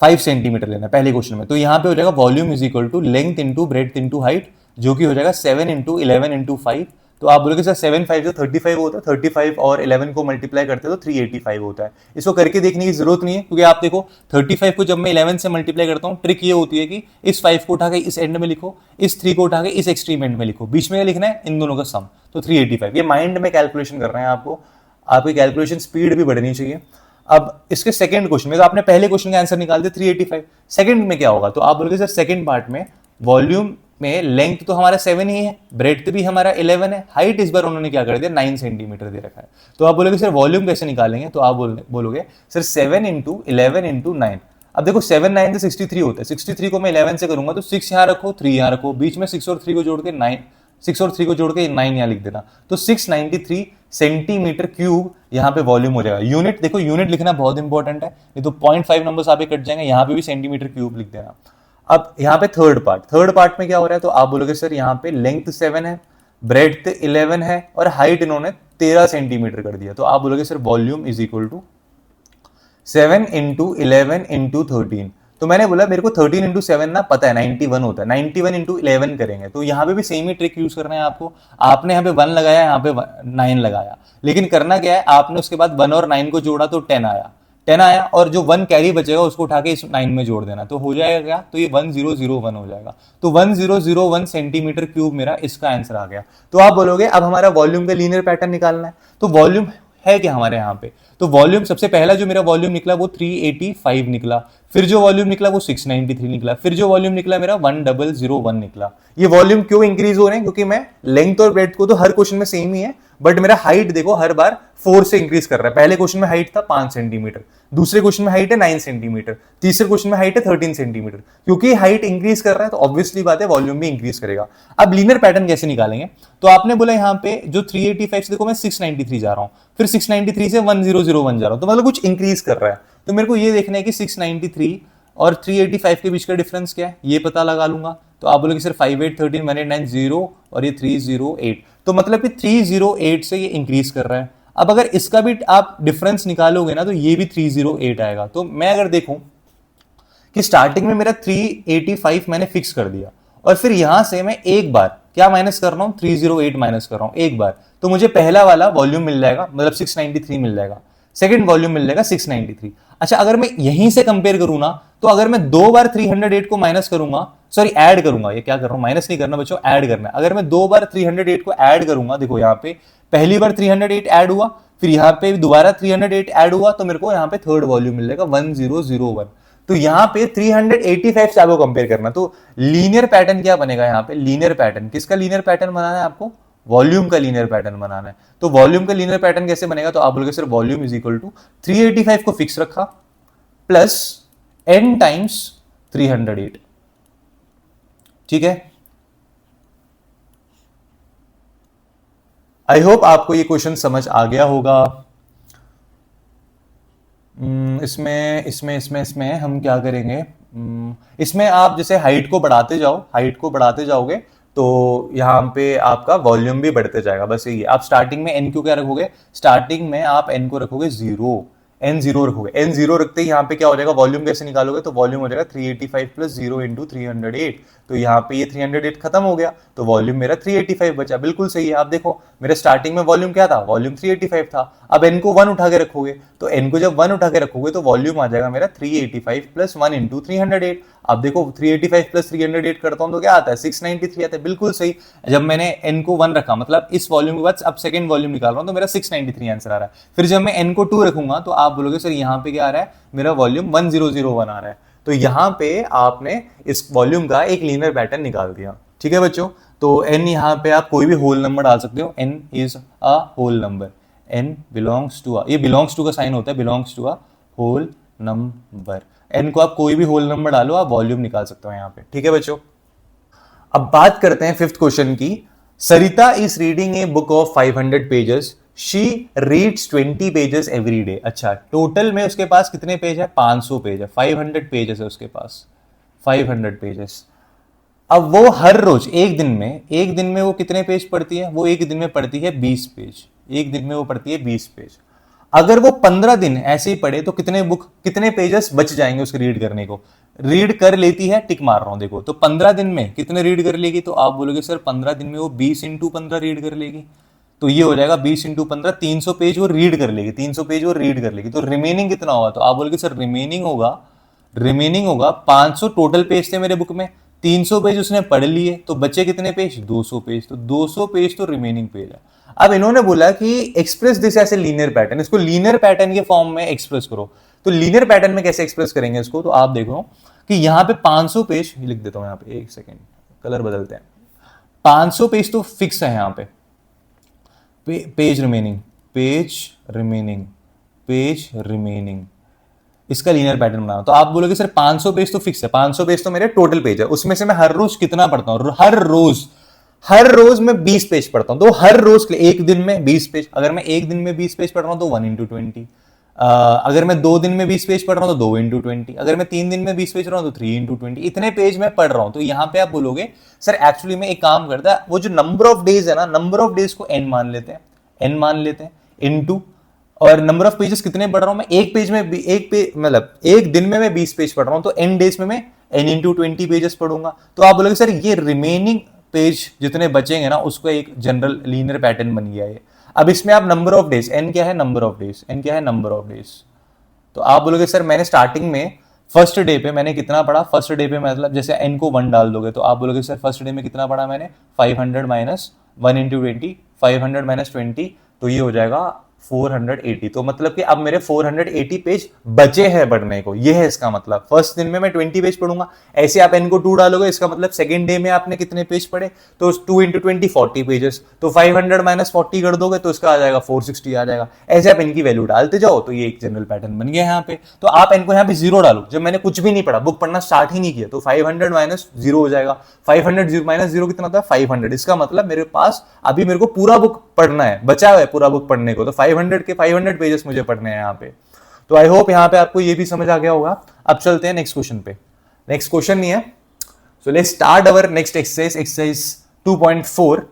5 सेंटीमीटर लेना है पहले क्वेश्चन में। तो यहां पे हो जाएगा volume is equal to length into breadth into height, जो कि हो जाएगा 7 इंटू 11 इंटू 5। तो आप बोलोगे सर 7 5 से 35 होता है, 35 और 11 को मल्टीप्लाई करते हैं तो 385 होता है। इसको करके देखने की जरूरत नहीं है, क्योंकि आप देखो 35 को जब मैं 11 से मल्टीप्लाई करता हूं, ट्रिक ये होती है कि इस 5 को उठा के इस एंड में लिखो, इस 3 को उठा के इस एक्सट्रीम एंड में लिखो, बीच में लिखना है इन दोनों का सम, तो 385। ये माइंड में कैलकुलेशन कर रहे हैं आपको, आपकी कैलकुलेशन स्पीड भी बढ़नी चाहिए। अब इसके सेकंड क्वेश्चन में तो आपने पहले क्वेश्चन का आंसर निकाल दिया 385, सेकंड में क्या होगा? तो आप बोलोगे सर सेकंड पार्ट में वॉल्यूम में लेंथ तो हमारा 7 ही है, ब्रेड्थ भी हमारा 11 है, हाइट इस बार उन्होंने क्या कर दिया 9 सेंटीमीटर दे रखा है। तो आप बोलोगे सर वॉल्यूम कैसे निकालेंगे? तो आप बोलोगे सर 7 इंटू 11 इंटू 9। अब देखो 7 9 से 63 होता है, 63 को मैं 11 से करूंगा तो 6 यहां रखो 3 यहां रखो, बीच में 6 और 3 को जोड़ के 9, 6 और 3 को जोड़ के 9 यहां लिख देना, तो 693 सेंटीमीटर क्यूब यहां पे वॉल्यूम हो जाएगा। यूनिट देखो, यूनिट लिखना बहुत इंपॉर्टेंट है, नहीं तो 0.5 नंबर आप कट जाएंगे। यहां पे भी सेंटीमीटर क्यूब लिख देना। अब यहां पे थर्ड पार्ट में क्या हो रहा है? तो आप बोलोगे सर यहां पे लेंथ 7 है, ब्रेड्थ 11 है, और हाइट इन्होंने 13 सेंटीमीटर कर दिया। तो आप बोलोगे sir volume is equal to 7 into 11 into 13। तो मैंने बोला मेरे को 13 इंटू 7 ना पता है 91 होता है, 91 इंटू 11 करेंगे। तो यहाँ पे भी सेम ही ट्रिक यूज करना है आपको। आपने यहाँ पे 1 लगाया, यहाँ पे 9 लगाया, लेकिन करना क्या है, आपने उसके बाद 1 और 9 को जोड़ा तो 10 आया, और जो 1 कैरी बचेगा उसको उठा के इस 9 में जोड़ देना, तो हो जाएगा क्या? तो ये 1001 हो जाएगा। तो 1001 सेंटीमीटर क्यूब मेरा इसका आंसर आ गया। तो आप बोलोगे अब हमारा वॉल्यूम का लीनियर पैटर्न निकालना है। तो वॉल्यूम है क्या हमारे यहाँ पे? तो वॉल्यूम सबसे पहला जो मेरा वॉल्यूम निकला वो 385 निकला, फिर जो वॉल्यूम निकला वो 693 निकला, फिर जो वॉल्यूम निकला मेरा 1001 निकला। ये वॉल्यूम क्यों इंक्रीज हो रहे हैं? क्योंकि मैं लेंथ और ब्रेड्थ को तो हर क्वेश्चन में सेम ही है, बट मेरा हाइट देखो हर बार 4 से इंक्रीज कर रहा है। पहले क्वेश्चन में हाइट था 5 सेंटीमीटर, दूसरे क्वेश्चन में हाइट है 9 सेंटीमीटर, तीसरे क्वेश्चन में हाइट है 13 सेंटीमीटर। क्योंकि हाइट इंक्रीज कर रहा है तो ऑब्वियसली बात है वॉल्यूम भी इंक्रीज करेगा। अब लीनियर पैटर्न कैसे निकालेंगे? तो आपने बोला यहाँ पे जो 385 से देखो मैं 693 जा रहा हूं, फिर 693 से 1001 जा रहा हूं, तो मतलब कुछ इंक्रीज कर रहा है। तो मेरे को ये देखना है कि 693 और 385 के बीच का डिफरेंस क्या है, ये पता लगा लूंगा। तो आप बोलोगे सर 58 13 1890 और ये 308, तो मतलब कि 308 से ये इंक्रीज कर रहा है। अब अगर इसका भी आप डिफरेंस निकालोगे ना तो ये भी 308 आएगा। तो मैं अगर देखूं कि स्टार्टिंग में मेरा 385 मैंने फिक्स कर दिया, और फिर यहां से मैं एक बार क्या माइनस कर रहा हूं 308 माइनस कर रहा हूं एक बार, तो मुझे पहला वाला वॉल्यूम मिल जाएगा, मतलब 693 मिल जाएगा, सेकंड वॉल्यूम मिल जाएगा 693। अच्छा अगर मैं यहीं से कंपेयर करूं ना, तो अगर मैं 2 बार 308 को माइनस करूंगा, सॉरी ऐड करूंगा, ये क्या कर रहा हूं, माइनस नहीं करना बच्चों, ऐड करना है। अगर मैं 2 बार 308 को ऐड करूंगा, देखो यहाँ पे पहली बार 308 ऐड हुआ, फिर यहाँ पे दोबारा 308 ऐड हुआ, तो मेरे को यहाँ पे थर्ड वॉल्यूम मिल जाएगा 1001। तो यहाँ पे 385 से आपको कंपेयर करना, तो लीनियर पैटर्न क्या बनेगा यहाँ पे? लीनियर पैटर्न किसका लीनियर पैटर्न बनाना है आपको? वॉल्यूम का लीनियर पैटर्न बनाना है। तो वॉल्यूम का लीनियर पैटर्न कैसे बनेगा? तो आप बोलोगे sir volume is equal to 385 को फिक्स रखा प्लस n टाइम्स 308, ठीक है। आई होप आपको ये क्वेश्चन समझ आ गया होगा। इसमें हम क्या करेंगे, इसमें आप जैसे हाइट को बढ़ाते जाओ, हाइट को बढ़ाते जाओगे तो यहाँ पे आपका वॉल्यूम भी बढ़ते जाएगा। बस यही है। आप स्टार्टिंग में एन को क्या रखोगे, स्टार्टिंग में आप एन को रखोगे जीरो, एन जीरो रखोगे। एन जीरो रखते ही यहाँ पे क्या हो जाएगा, वॉल्यूम कैसे निकालोगे, तो वॉल्यूम हो जाएगा 385 प्लस जीरो इंटू 308। तो यहाँ पे ये 308 खत्म हो गया, तो वॉल्यूम मेरा 385 बचा। बिल्कुल सही है। आप देखो मेरे स्टार्टिंग में वॉल्यूम क्या था, वॉल्यूम 385 था। अब एन को 1 उठा के रखोगे, तो एन को जब 1 उठा के रखोगे तो वॉल्यूम आ जाएगा मेरा 385 प्लस 1 इंटू 308। अब देखो 385 प्लस 308 करता हूं तो क्या आता है, 693 आता है। बिल्कुल सही। जब मैंने एन को 1 रखा, मतलब इस वॉल्यूम के बाद अब सेकंड वॉल्यूम निकाल रहा हूं, तो मेरा 693 आंसर आ रहा है। फिर जब मैं एन को 2 रखूंगा तो आप बोलोगे सर यहाँ पे क्या आ रहा है, मेरा वॉल्यूम 1001 आ रहा है। तो यहां पे आपने इस वॉल्यूम का एक लीनियर पैटर्न निकाल दिया। ठीक है बच्चों, तो एन यहाँ पे आप कोई भी होल नंबर डाल सकते हो। N is a whole number, N belongs to, ये बिलोंग्स टू का साइन होता है, belongs to a whole number. N को आप कोई भी होल नंबर डालो, आप वॉल्यूम निकाल सकते हो यहाँ पे। ठीक है बच्चों, अब बात करते हैं फिफ्थ क्वेश्चन की। Sarita is reading a book of 500 pages, she reads 20 pages every day. अच्छा, टोटल में उसके पास कितने पेज है, 500 पेज है। 500 पेजेस है उसके पास, 500 पेजेस। अब वो हर रोज एक दिन में वो कितने पेज पढ़ती है, वो एक दिन में पढ़ती है 20 पेज। एक दिन में वो पढ़ती है 20 पेज। अगर वो 15 दिन ऐसे ही पढ़े तो कितने पेजेस बच जाएंगे उसके रीड करने को। रीड कर लेती है, टिक मार रहा हूं देखो, तो 15 दिन में कितने रीड कर लेगी, तो आप बोलोगे सर 15 दिन में वो 20 इंटू 15 रीड कर लेगी। तो ये हो जाएगा 20 इंटू 15, 300 पेज वो रीड कर लेगी, 300 पेज वो रीड कर लेगी। तो रिमेनिंग कितना होगा, तो आप बोलोगे सर रिमेनिंग होगा 500 टोटल पेज थे मेरे बुक में, 300 पेज उसने पढ़ लिए, तो बचे कितने पेज, 200 पेज। तो 200 पेज तो रिमेनिंग पेज है। अब इन्होंने बोला कि express this as a linear pattern, इसको लीनियर पैटर्न के फॉर्म में एक्सप्रेस करो। तो लीनियर पैटर्न में कैसे एक्सप्रेस करेंगे इसको, तो आप देखो कि यहाँ पे 500 पेज लिख देता हूं, यहाँ पे एक सेकेंड कलर बदलते हैं। 500 पेज तो फिक्स है यहाँ पे, page remaining, page remaining, page remaining, इसका लीनियर पैटर्न बनाओ। तो आप बोलोगे सर 500 पेज तो फिक्स है, 500 पेज तो मेरे टोटल पेज है, उसमें से मैं हर रोज कितना पढ़ता हूं, हर रोज मैं 20 पेज पढ़ता हूं। तो हर रोज के लिए एक दिन में 20 पेज, अगर मैं एक दिन में 20 पेज पढ़ रहा हूं तो 1 इंटू 20, अगर मैं 2 दिन में 20 पेज पढ़ रहा हूं तो 2 इंटू 20, अगर मैं 3 दिन में 20 पेज पढ़ रहा हूं तो 3 इंटू 20। इतने पेज मैं पढ़ रहा हूं। तो यहां पे आप बोलोगे सर एक्चुअली में एक काम करता है, वो जो नंबर ऑफ डेज है ना, नंबर ऑफ डेज को n मान लेते हैं इनटू, और नंबर ऑफ पेजेस कितने पढ़ रहा हूं मैं, एक पेज में मतलब एक दिन में मैं 20 पेज पढ़ रहा हूं, तो n डेज में मैं n इंटू 20 पेजेस पढ़ूंगा। तो आप बोलोगे सर ये रिमेनिंग पेज जितने बचेंगे ना, उसको एक जनरल लीनियर पैटर्न बन गया है। अब इसमें आप नंबर ऑफ डेज, n क्या है, नंबर ऑफ डेज, तो आप बोलोगे सर मैंने स्टार्टिंग में फर्स्ट डे पे मैंने कितना पढ़ा, फर्स्ट डे पे मतलब जैसे n को 1 डाल दोगे तो आप बोलोगे सर फर्स्ट डे में कितना पढ़ा मैंने, 500 माइनस 1 इंटू 20, 500 माइनस 20, तो ये हो जाएगा 480। तो मतलब कि अब मेरे 480 पेज बचे हैं पढ़ने को, ये है इसका मतलब। फर्स्ट दिन में मैं 20 पेज पढ़ूंगा, ऐसे आप n को 2 डालोगे, इसका मतलब सेकंड डे में आपने कितने पेज पढ़े, तो 2 इंटू 20 40 पेजेस, तो 500 माइनस 40 कर दोगे तो इसका आ जाएगा 460 आ जाएगा। ऐसे आप इनकी वैल्यू डालते जाओ, तो ये एक जनरल पैटर्न बन गया यहाँ पे। तो आप इनको यहाँ पे जीरो डालो, जब मैंने कुछ भी नहीं पढ़ा, बुक पढ़ना स्टार्ट ही नहीं किया, तो 500 माइनस जीरो हो जाएगा। 500 माइनस जीरो कितना होता है, 500। इसका मतलब मेरे पास अभी मेरे को पूरा बुक पढ़ना है, बचा हुआ है पूरा बुक पढ़ने को, तो 500 के 500 पेजेस मुझे पढ़ने हैं यहाँ पे। तो आई होप यहाँ पे आपको ये भी समझ आ गया होगा। अब चलते हैं नेक्स्ट क्वेश्चन पे। नेक्स्ट क्वेश्चन नहीं है, so let's start our next exercise 2.4,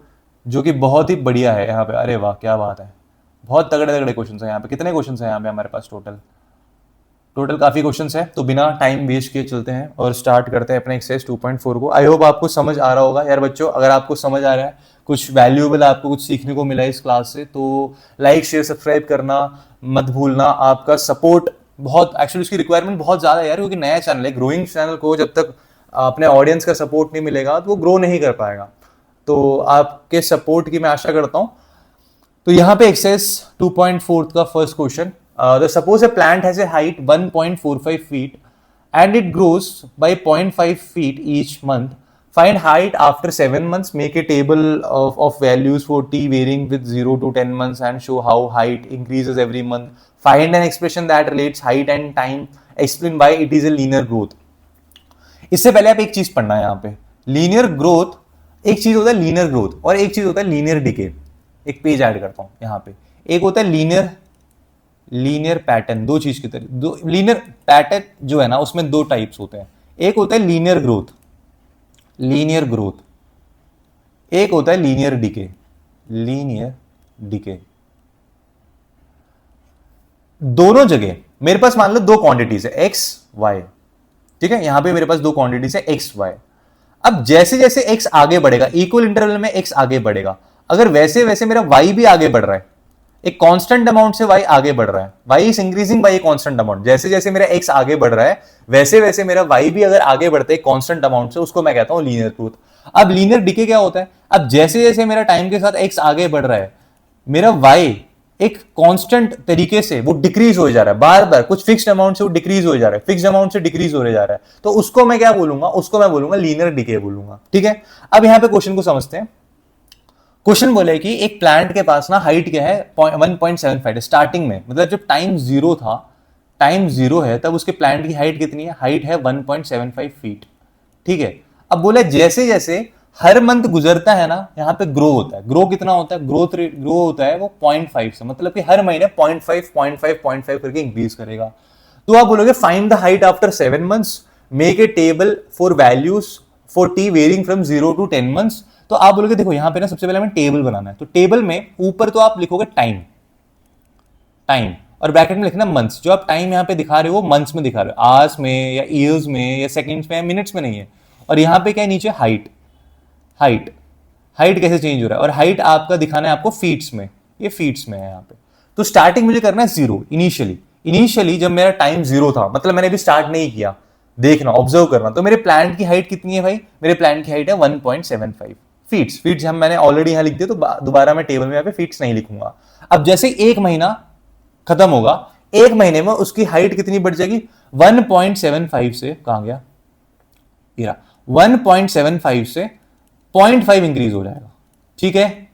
जो कि बहुत ही बढ़िया है यहाँ पे। अरे वाह क्या बात है, बहुत तगड़े तगड़े क्वेश्चन है यहाँ पे। कितने क्वेश्चन है यहाँ पे हमारे पास, टोटल काफी क्वेश्चंस है। तो बिना टाइम वेस्ट किए चलते हैं और स्टार्ट करते हैं अपने एक्सरसाइज 2.4 को। आई होप आपको समझ आ रहा होगा यार बच्चों। अगर आपको समझ आ रहा है, कुछ वैल्यूएबल आपको कुछ सीखने को मिला है इस क्लास से, तो लाइक शेयर सब्सक्राइब करना मत भूलना। आपका सपोर्ट बहुत, एक्चुअली उसकी रिक्वायरमेंट बहुत ज्यादा है यार, क्योंकि नया चैनल है, ग्रोइंग चैनल को जब तक अपने ऑडियंस का सपोर्ट नहीं मिलेगा तो वो ग्रो नहीं कर पाएगा। तो आपके सपोर्ट की मैं आशा करता हूं। तो यहाँ पे एक्सरसाइज 2.4 का first question, suppose a plant has a height 1.45 feet and it grows by 0.5 feet each month. Find height after 7 months. Make a table of values for t varying with 0 to 10 months and show how height increases every month. Find an expression that relates height and time. Explain why it is a linear growth. इससे पहले आप एक चीज पढ़ना है यहाँ पे, linear growth. एक चीज होता है लीनियर ग्रोथ और एक चीज होता है लीनियर डिके। एक पेज ऐड करता हूं यहां पे। एक होता है लीनियर पैटर्न, दो चीज की तरह, दो लीनियर पैटर्न जो है ना उसमें दो टाइप्स होते हैं। एक होता है लीनियर ग्रोथ, एक होता है लीनियर डिके। दोनों जगह मेरे पास मान लो दो क्वांटिटीज है एक्स वाई, ठीक है, यहां पे मेरे पास दो क्वांटिटीज है एक्स वाई। अब जैसे जैसे एक्स आगे बढ़ेगा, इक्वल इंटरवल में एक्स आगे बढ़ेगा, अगर वैसे वैसे मेरा वाई भी आगे बढ़ रहा है, एक कांस्टेंट अमाउंट से वाई आगे बढ़ रहा है, Y is increasing by a constant amount, जैसे जैसे मेरा एक्स आगे बढ़ रहा है वैसे वैसे मेरा वाई भी अगर आगे बढ़ता है कांस्टेंट अमाउंट से, उसको मैं कहता हूं लीनियर ग्रोथ। अब लीनियर डिके क्या होता है, अब जैसे जैसे मेरा टाइम के साथ एक्स आगे बढ़ रहा है, मेरा वाई एक कांस्टेंट तरीके से वो डिक्रीज हो जा रहा है, बार बार कुछ फिक्स्ड अमाउंट से वो डिक्रीज हो जा रहा है, फिक्स्ड अमाउंट से डिक्रीज हो जा रहा है, तो उसको मैं क्या बोलूंगा, उसको मैं बोलूंगा लीनियर डिके बोलूंगा, ठीक है। अब यहां पे क्वेश्चन को समझते हैं। क्वेश्चन बोले कि एक प्लांट के पास ना हाइट क्या है 1.75 स्टार्टिंग में, मतलब जब टाइम जीरो था, टाइम जीरो है तब उसके प्लांट की हाइट कितनी है, हाइट है 1.75 फीट, ठीक है। अब बोले जैसे जैसे हर मंथ गुजरता है ना, यहाँ पे ग्रो होता है, ग्रो कितना होता है, ग्रोथ रेट ग्रो होता है वो 0.5 से, मतलब कि हर महीने 0.5 करके इंक्रीज करेगा। तो आप बोलोगे find the height after 7 months, make a table for values for T varying from 0 to 10 months. तो आप बोलोगे देखो यहां पे ना सबसे पहले हमें टेबल बनाना है, तो टेबल में ऊपर तो आप लिखोगे टाइम और ब्रैकेट में लिखना मंथ्स। जो आप टाइम यहां पे दिखा रहे हो मंथ्स में दिखा रहे हो, आवर्स में या ईयर्स में या सेकंड्स में या मिनट्स में नहीं है। और यहां पे क्या है नीचे हाइट कैसे चेंज हो रहा है, और हाइट आपका दिखाना है आपको फीट्स में, ये फीट्स में है यहाँ पे। तो स्टार्टिंग मुझे करना है जीरो, इनिशियली जब मेरा टाइम जीरो था, मतलब मैंने अभी स्टार्ट नहीं किया, देखना ऑब्जर्व करना, तो मेरे प्लांट की हाइट कितनी है भाई, मेरे प्लांट की हाइट है 1.75 फीट्स हम मैंने ऑलरेडी यहां लिख दिया, तो दोबारा मैं टेबल में यहाँ पे फीट्स नहीं लिखूंगा। अब जैसे एक महीना खत्म होगा, एक महीने में उसकी हाइट कितनी बढ़ जाएगी, 1.75 से कहां गया, 1.75 से 0.5 इंक्रीज हो जाएगा, ठीक है।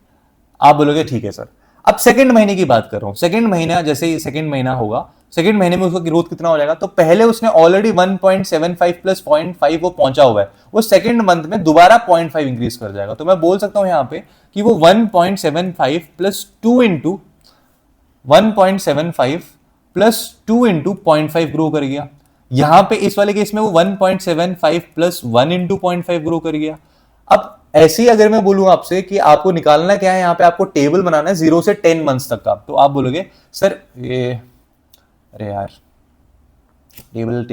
आप बोलोगे ठीक है सर। अब सेकंड महीने की बात कर रहा हूं, सेकंड महीना जैसे ही सेकंड महीना होगा, सेकंड महीने में उसका ग्रोथ कितना हो जाएगा, तो पहले उसने ऑलरेडी 1.75 प्लस 0.5 वो पहुंचा हुआ है, वो सेकंड मंथ में दोबारा 0.5 इंक्रीज कर जाएगा। तो मैं बोल सकता हूं यहां पे कि वो 1.75 plus 2 into 1.75 plus 2 into 0.5 grow कर गया। यहां पे इस वाले केस में वो 1.75 प्लस 1 इंटू 0.5 ग्रो कर गया। अब ऐसे ही अगर मैं बोलूं आपसे कि आपको निकालना क्या है, यहां पे आपको टेबल बनाना है 0 से 10 मंथ्स तक का, तो आप बोलोगे सर ये, अरे यार टेबल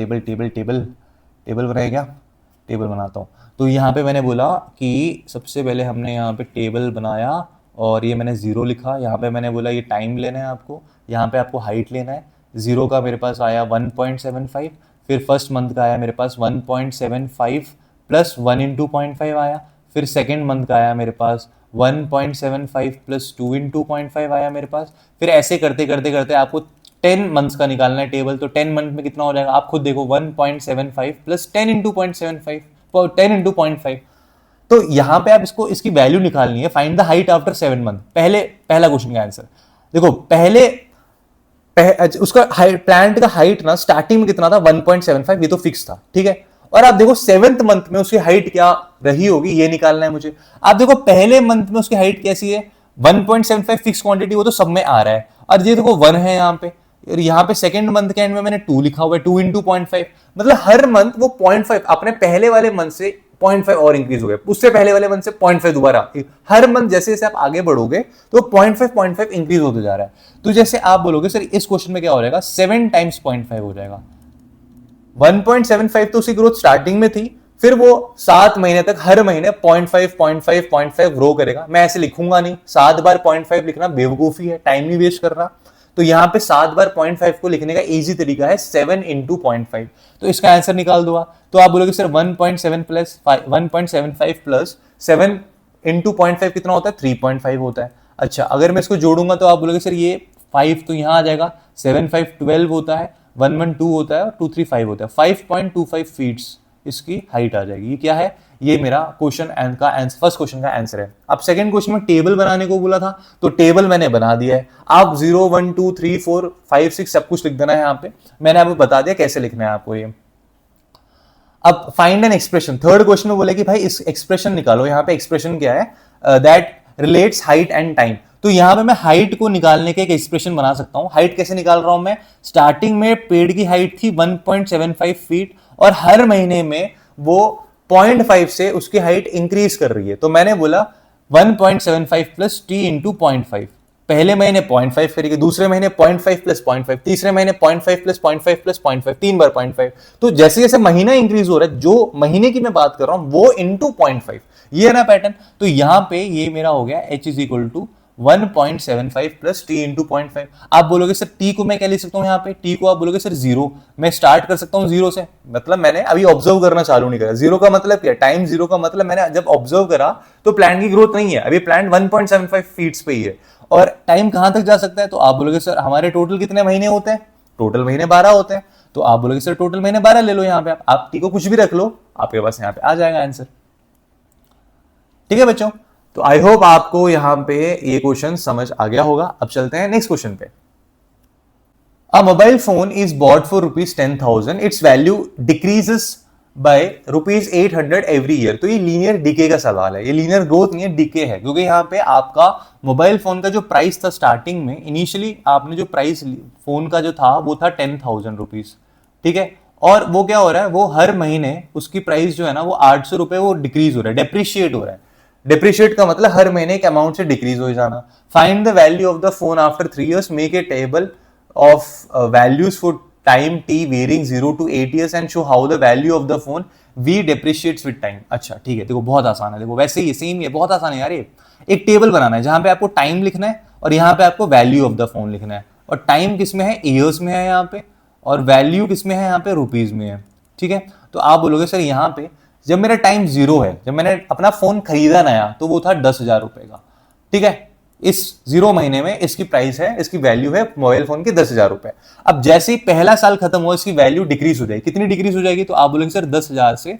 बनाए क्या, टेबल बनाता हूं। तो यहां पे मैंने बोला कि सबसे पहले हमने यहां पे टेबल बनाया और ये मैंने जीरो लिखा, यहां पे मैंने बोला ये टाइम लेना है आपको, यहां पे आपको हाइट लेना है, जीरो का मेरे पास आया 1.75, फिर फर्स्ट मंथ का आया मेरे पास 1.75 प्लस 1 इंटू 0.5 आया, फिर सेकेंड मंथ का आया मेरे पास 1.75 प्लस 2 इंटू 0.5 आया मेरे पास। फिर ऐसे करते करते करते आपको 10 मंथ्स का निकालना है टेबल, तो 10 मंथ में कितना हो जाएगा आप खुद देखो, 1.75 प्लस 10 इंटू 0.75, 10 इंटू 0.5। तो यहां पे आप इसको इसकी वैल्यू निकालनी है, find the height after 7 month. पहला क्वेश्चन का आंसर देखो, उसका प्लांट का हाइट ना स्टार्टिंग में कितना था 1.75, ये तो फिक्स था, ठीक है। और आप देखो 7th मंथ में उसकी हाइट क्या रही होगी, ये निकालना है मुझे। आप देखो पहले मंथ में उसकी हाइट कैसी है, 1.75 फिक्स क्वांटिटी, वो तो सब में आ रहा है, और ये देखो 1 है यहाँ पे, और यहाँ पे सेकंड मंथ के एंड में मैंने 2 लिखा हुआ है, 2 इंटू 0.5, मतलब हर मंथ वो 0.5 अपने पहले वाले मंथ से 0.5 और इंक्रीज हो गया, उससे पहले वाले मंथ से 0.5 दोबारा, हर मंथ जैसे जैसे आप आगे बढ़ोगे तो 0.5 इंक्रीज होते जा रहा है। तो जैसे आप बोलोगे सर इस क्वेश्चन में क्या हो जाएगा, 7 टाइम्स 0.5 हो जाएगा। 1.75 तो उसकी ग्रोथ स्टार्टिंग में थी, फिर वो 7 महीने तक हर महीने 0.5 ग्रो करेगा। मैं ऐसे लिखूंगा नहीं, 7 बार 0.5 लिखना बेवकूफी है, टाइम नहीं वेस्ट करना। तो यहां पे 7 बार 0.5 को लिखने का इजी तरीका है 7 इंटू 0.5, तो इसका आंसर निकाल दो। तो आप बोलोगे सर 1.75 प्लस 7 इंटू 0.5 कितना होता है, 3.5 होता है। अच्छा, अगर मैं इसको जोड़ूंगा तो आप बोलोगे सर ये 5 तो यहां आ जाएगा, 7 5 12 होता है, 1 1 2 होता है और 2 3 5 होता है, 5.25 फीट्स इसकी हाइट आ जाएगी। ये क्या है, ये मेरा क्वेश्चन का आंसर, फर्स्ट क्वेश्चन का आंसर है। अब सेकंड क्वेश्चन में टेबल बनाने को बोला था, तो टेबल मैंने बना दिया है। आप 0 1 2 3 4 5 6 सब कुछ लिख देना है यहाँ पे, मैंने आपको बता दिया कैसे लिखना है आपको ये। अब find an expression, third question में बोले कि भाई इस एक्सप्रेशन निकालो। यहाँ पे एक्सप्रेशन क्या है, that relates height and time. तो यहां पे मैं हाइट को निकालने का एक एक्सप्रेशन बना सकता हूं। हाइट कैसे निकाल रहा हूं मैं, स्टार्टिंग में पेड़ की हाइट थी 1.75 फीट और हर महीने में वो 0.5 से उसकी हाइट इंक्रीज कर रही है। तो मैंने बोला 1.75 प्लस टी इंटू 0.5। पहले महीने 0.5 करेगी, दूसरे महीने 0.5 प्लस 0.5, तीसरे महीने 0.5 प्लस 0.5 प्लस 0.5, 3 बार 0.5। तो जैसे जैसे महीना इंक्रीज हो रहा है, जो महीने की मैं बात कर रहा हूं वो इंटू 0.5, ये है ना पैटर्न। तो यहां पे ये मेरा हो गया h is equal to 1.75 plus T into 0.5। आप बोलोगे सर टी को मैं क्या लिख सकता हूं, यहाँ पे टी को आप बोलोगे सर जीरो। मैं स्टार्ट कर सकता हूं जीरो से, मतलब मैंने अभी ऑब्जर्व करना चालू नहीं करा। जीरो का मतलब क्या, टाइम जीरो का मतलब मैंने जब ऑब्जर्व करा तो प्लांट की ग्रोथ नहीं है, अभी प्लांट 1.75 फीट्स पे ही है। और टाइम कहां तक जा सकता है, तो आप बोलोगे सर हमारे टोटल कितने महीने होते हैं, टोटल महीने 12 होते हैं। तो आप बोलोगे सर टोटल महीने 12 ले लो, यहां पे आप टी को कुछ भी रख लो, आपके पास यहां पे आ जाएगा आंसर। ठीक है बच्चों, तो आई होप आपको यहां पे ये क्वेश्चन समझ आ गया होगा। अब चलते हैं नेक्स्ट क्वेश्चन पे। अ mobile phone is bought for ₹10,000, it's value decreases by ₹800 every year. तो ये लीनियर डिके का सवाल है, ये लीनियर ग्रोथ नहीं है, डिके है। क्योंकि यहाँ पे आपका मोबाइल फोन का जो प्राइस था स्टार्टिंग में, इनिशियली आपने जो प्राइस फोन का जो था वो था ₹10,000, ठीक है। और वो क्या हो रहा है, वो हर महीने उसकी प्राइस जो है ना वो ₹800 वो डिक्रीज हो रहा है, डेप्रिशिएट हो रहा है। डिप्रिशिएट का मतलब हर महीने के अमाउंट से डिक्रीज हो जाना। Find the value of the phone after 3 years, make a table of values for time T varying 0 to 8 years and show how the value of the phone we depreciates with time. अच्छा ठीक है, देखो बहुत आसान है, देखो वैसे ही same ही है, बहुत आसान है यार। ये एक टेबल बनाना है जहां पे आपको टाइम लिखना है और यहाँ पे आपको वैल्यू ऑफ द फोन लिखना है। और टाइम किस में है, ईयर्स में है यहाँ पे, और वैल्यू किस में है, यहाँ पे रुपीज में है। ठीक है, तो आप बोलोगे सर यहाँ पे जब मेरा टाइम जीरो है, जब मैंने अपना फोन खरीदा नया, तो वो था ₹10,000 का। ठीक है, इस जीरो महीने में इसकी प्राइस है, इसकी वैल्यू है मोबाइल फोन की ₹10,000। अब जैसे ही पहला साल खत्म हुआ इसकी वैल्यू डिक्रीज हो जाएगी। कितनी डिक्रीज हो जाएगी, तो आप बोलेंगे सर 10,000 से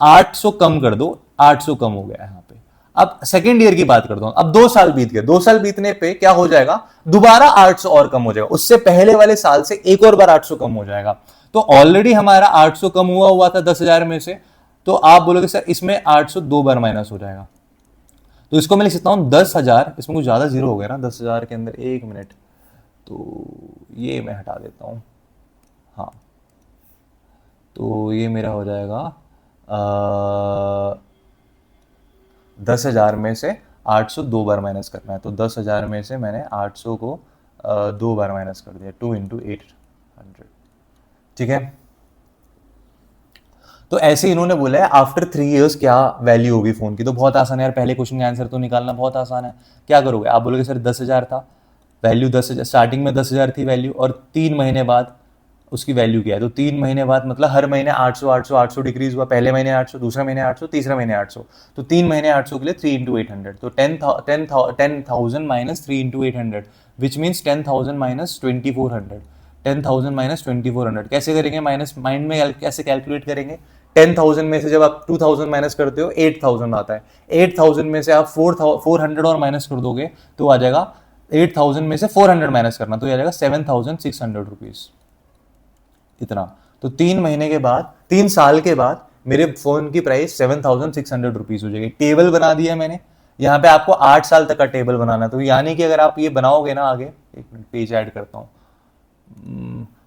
800 कम कर दो, 800 कम हो गया यहाँ पे। अब सेकेंड ईयर की बात करता हूं, अब 2 साल बीत गए, 2 साल बीतने पे क्या हो जाएगा, दोबारा 800 और कम हो जाएगा, उससे पहले वाले साल से एक और बार 800 कम हो जाएगा। तो ऑलरेडी हमारा 800 कम हुआ था 10,000 में से। तो आप बोलोगे सर इसमें 800 2 बार माइनस हो जाएगा, तो इसको मैं लिख सकता हूं 10,000, इसमें कुछ ज्यादा जीरो हो गया ना 10,000 के अंदर, एक मिनट, तो ये मैं हटा देता हूं। हाँ, तो ये मेरा हो जाएगा 10,000 में से 800 2 बार माइनस करना है। तो 10,000 में से मैंने 800 को 2 बार माइनस कर दिया, 2 into 800। ठीक है, तो ऐसे इन्होंने बोला है आफ्टर 3 years क्या वैल्यू होगी फोन की। तो बहुत आसान है यार, पहले क्वेश्चन का आंसर तो निकालना बहुत आसान है। क्या करोगे, आप बोलोगे सर 10,000 था वैल्यू, 10,000 स्टार्टिंग में 10,000 थी वैल्यू, और 3 महीने बाद उसकी वैल्यू क्या है। तो 3 महीने बाद मतलब हर महीने 800 800 800 डिक्रीज हुआ, पहले महीने 800, दूसरे महीने 800, तीसरे महीने 800। तो 3 महीने 800 के लिए 3 into 800, तो 10,000 minus 3 into 800 which means 10,000 minus 2400। 10,000 minus 2400 कैसे करेंगे, माइनस माइंड में कैसे कैलकुलेट करेंगे। 10,000 में से जब आप 2,000 माइनस करते हो 8,000 आता है, 8,000 में से आप 400 और माइनस कर दोगे तो आ जाएगा 8,000 में से 400 माइनस करना, तो आ जाएगा 7,600 रुपीज इतना। तो 3 महीने के बाद, 3 साल के बाद मेरे फोन की प्राइस 7,600 रुपीज हो जाएगी। टेबल बना दिया मैंने, यहाँ पे आपको 8 साल तक का टेबल बनाना। तो यानी कि अगर आप ये बनाओगे ना आगे, एक मिनट पेज ऐड करता हूँ,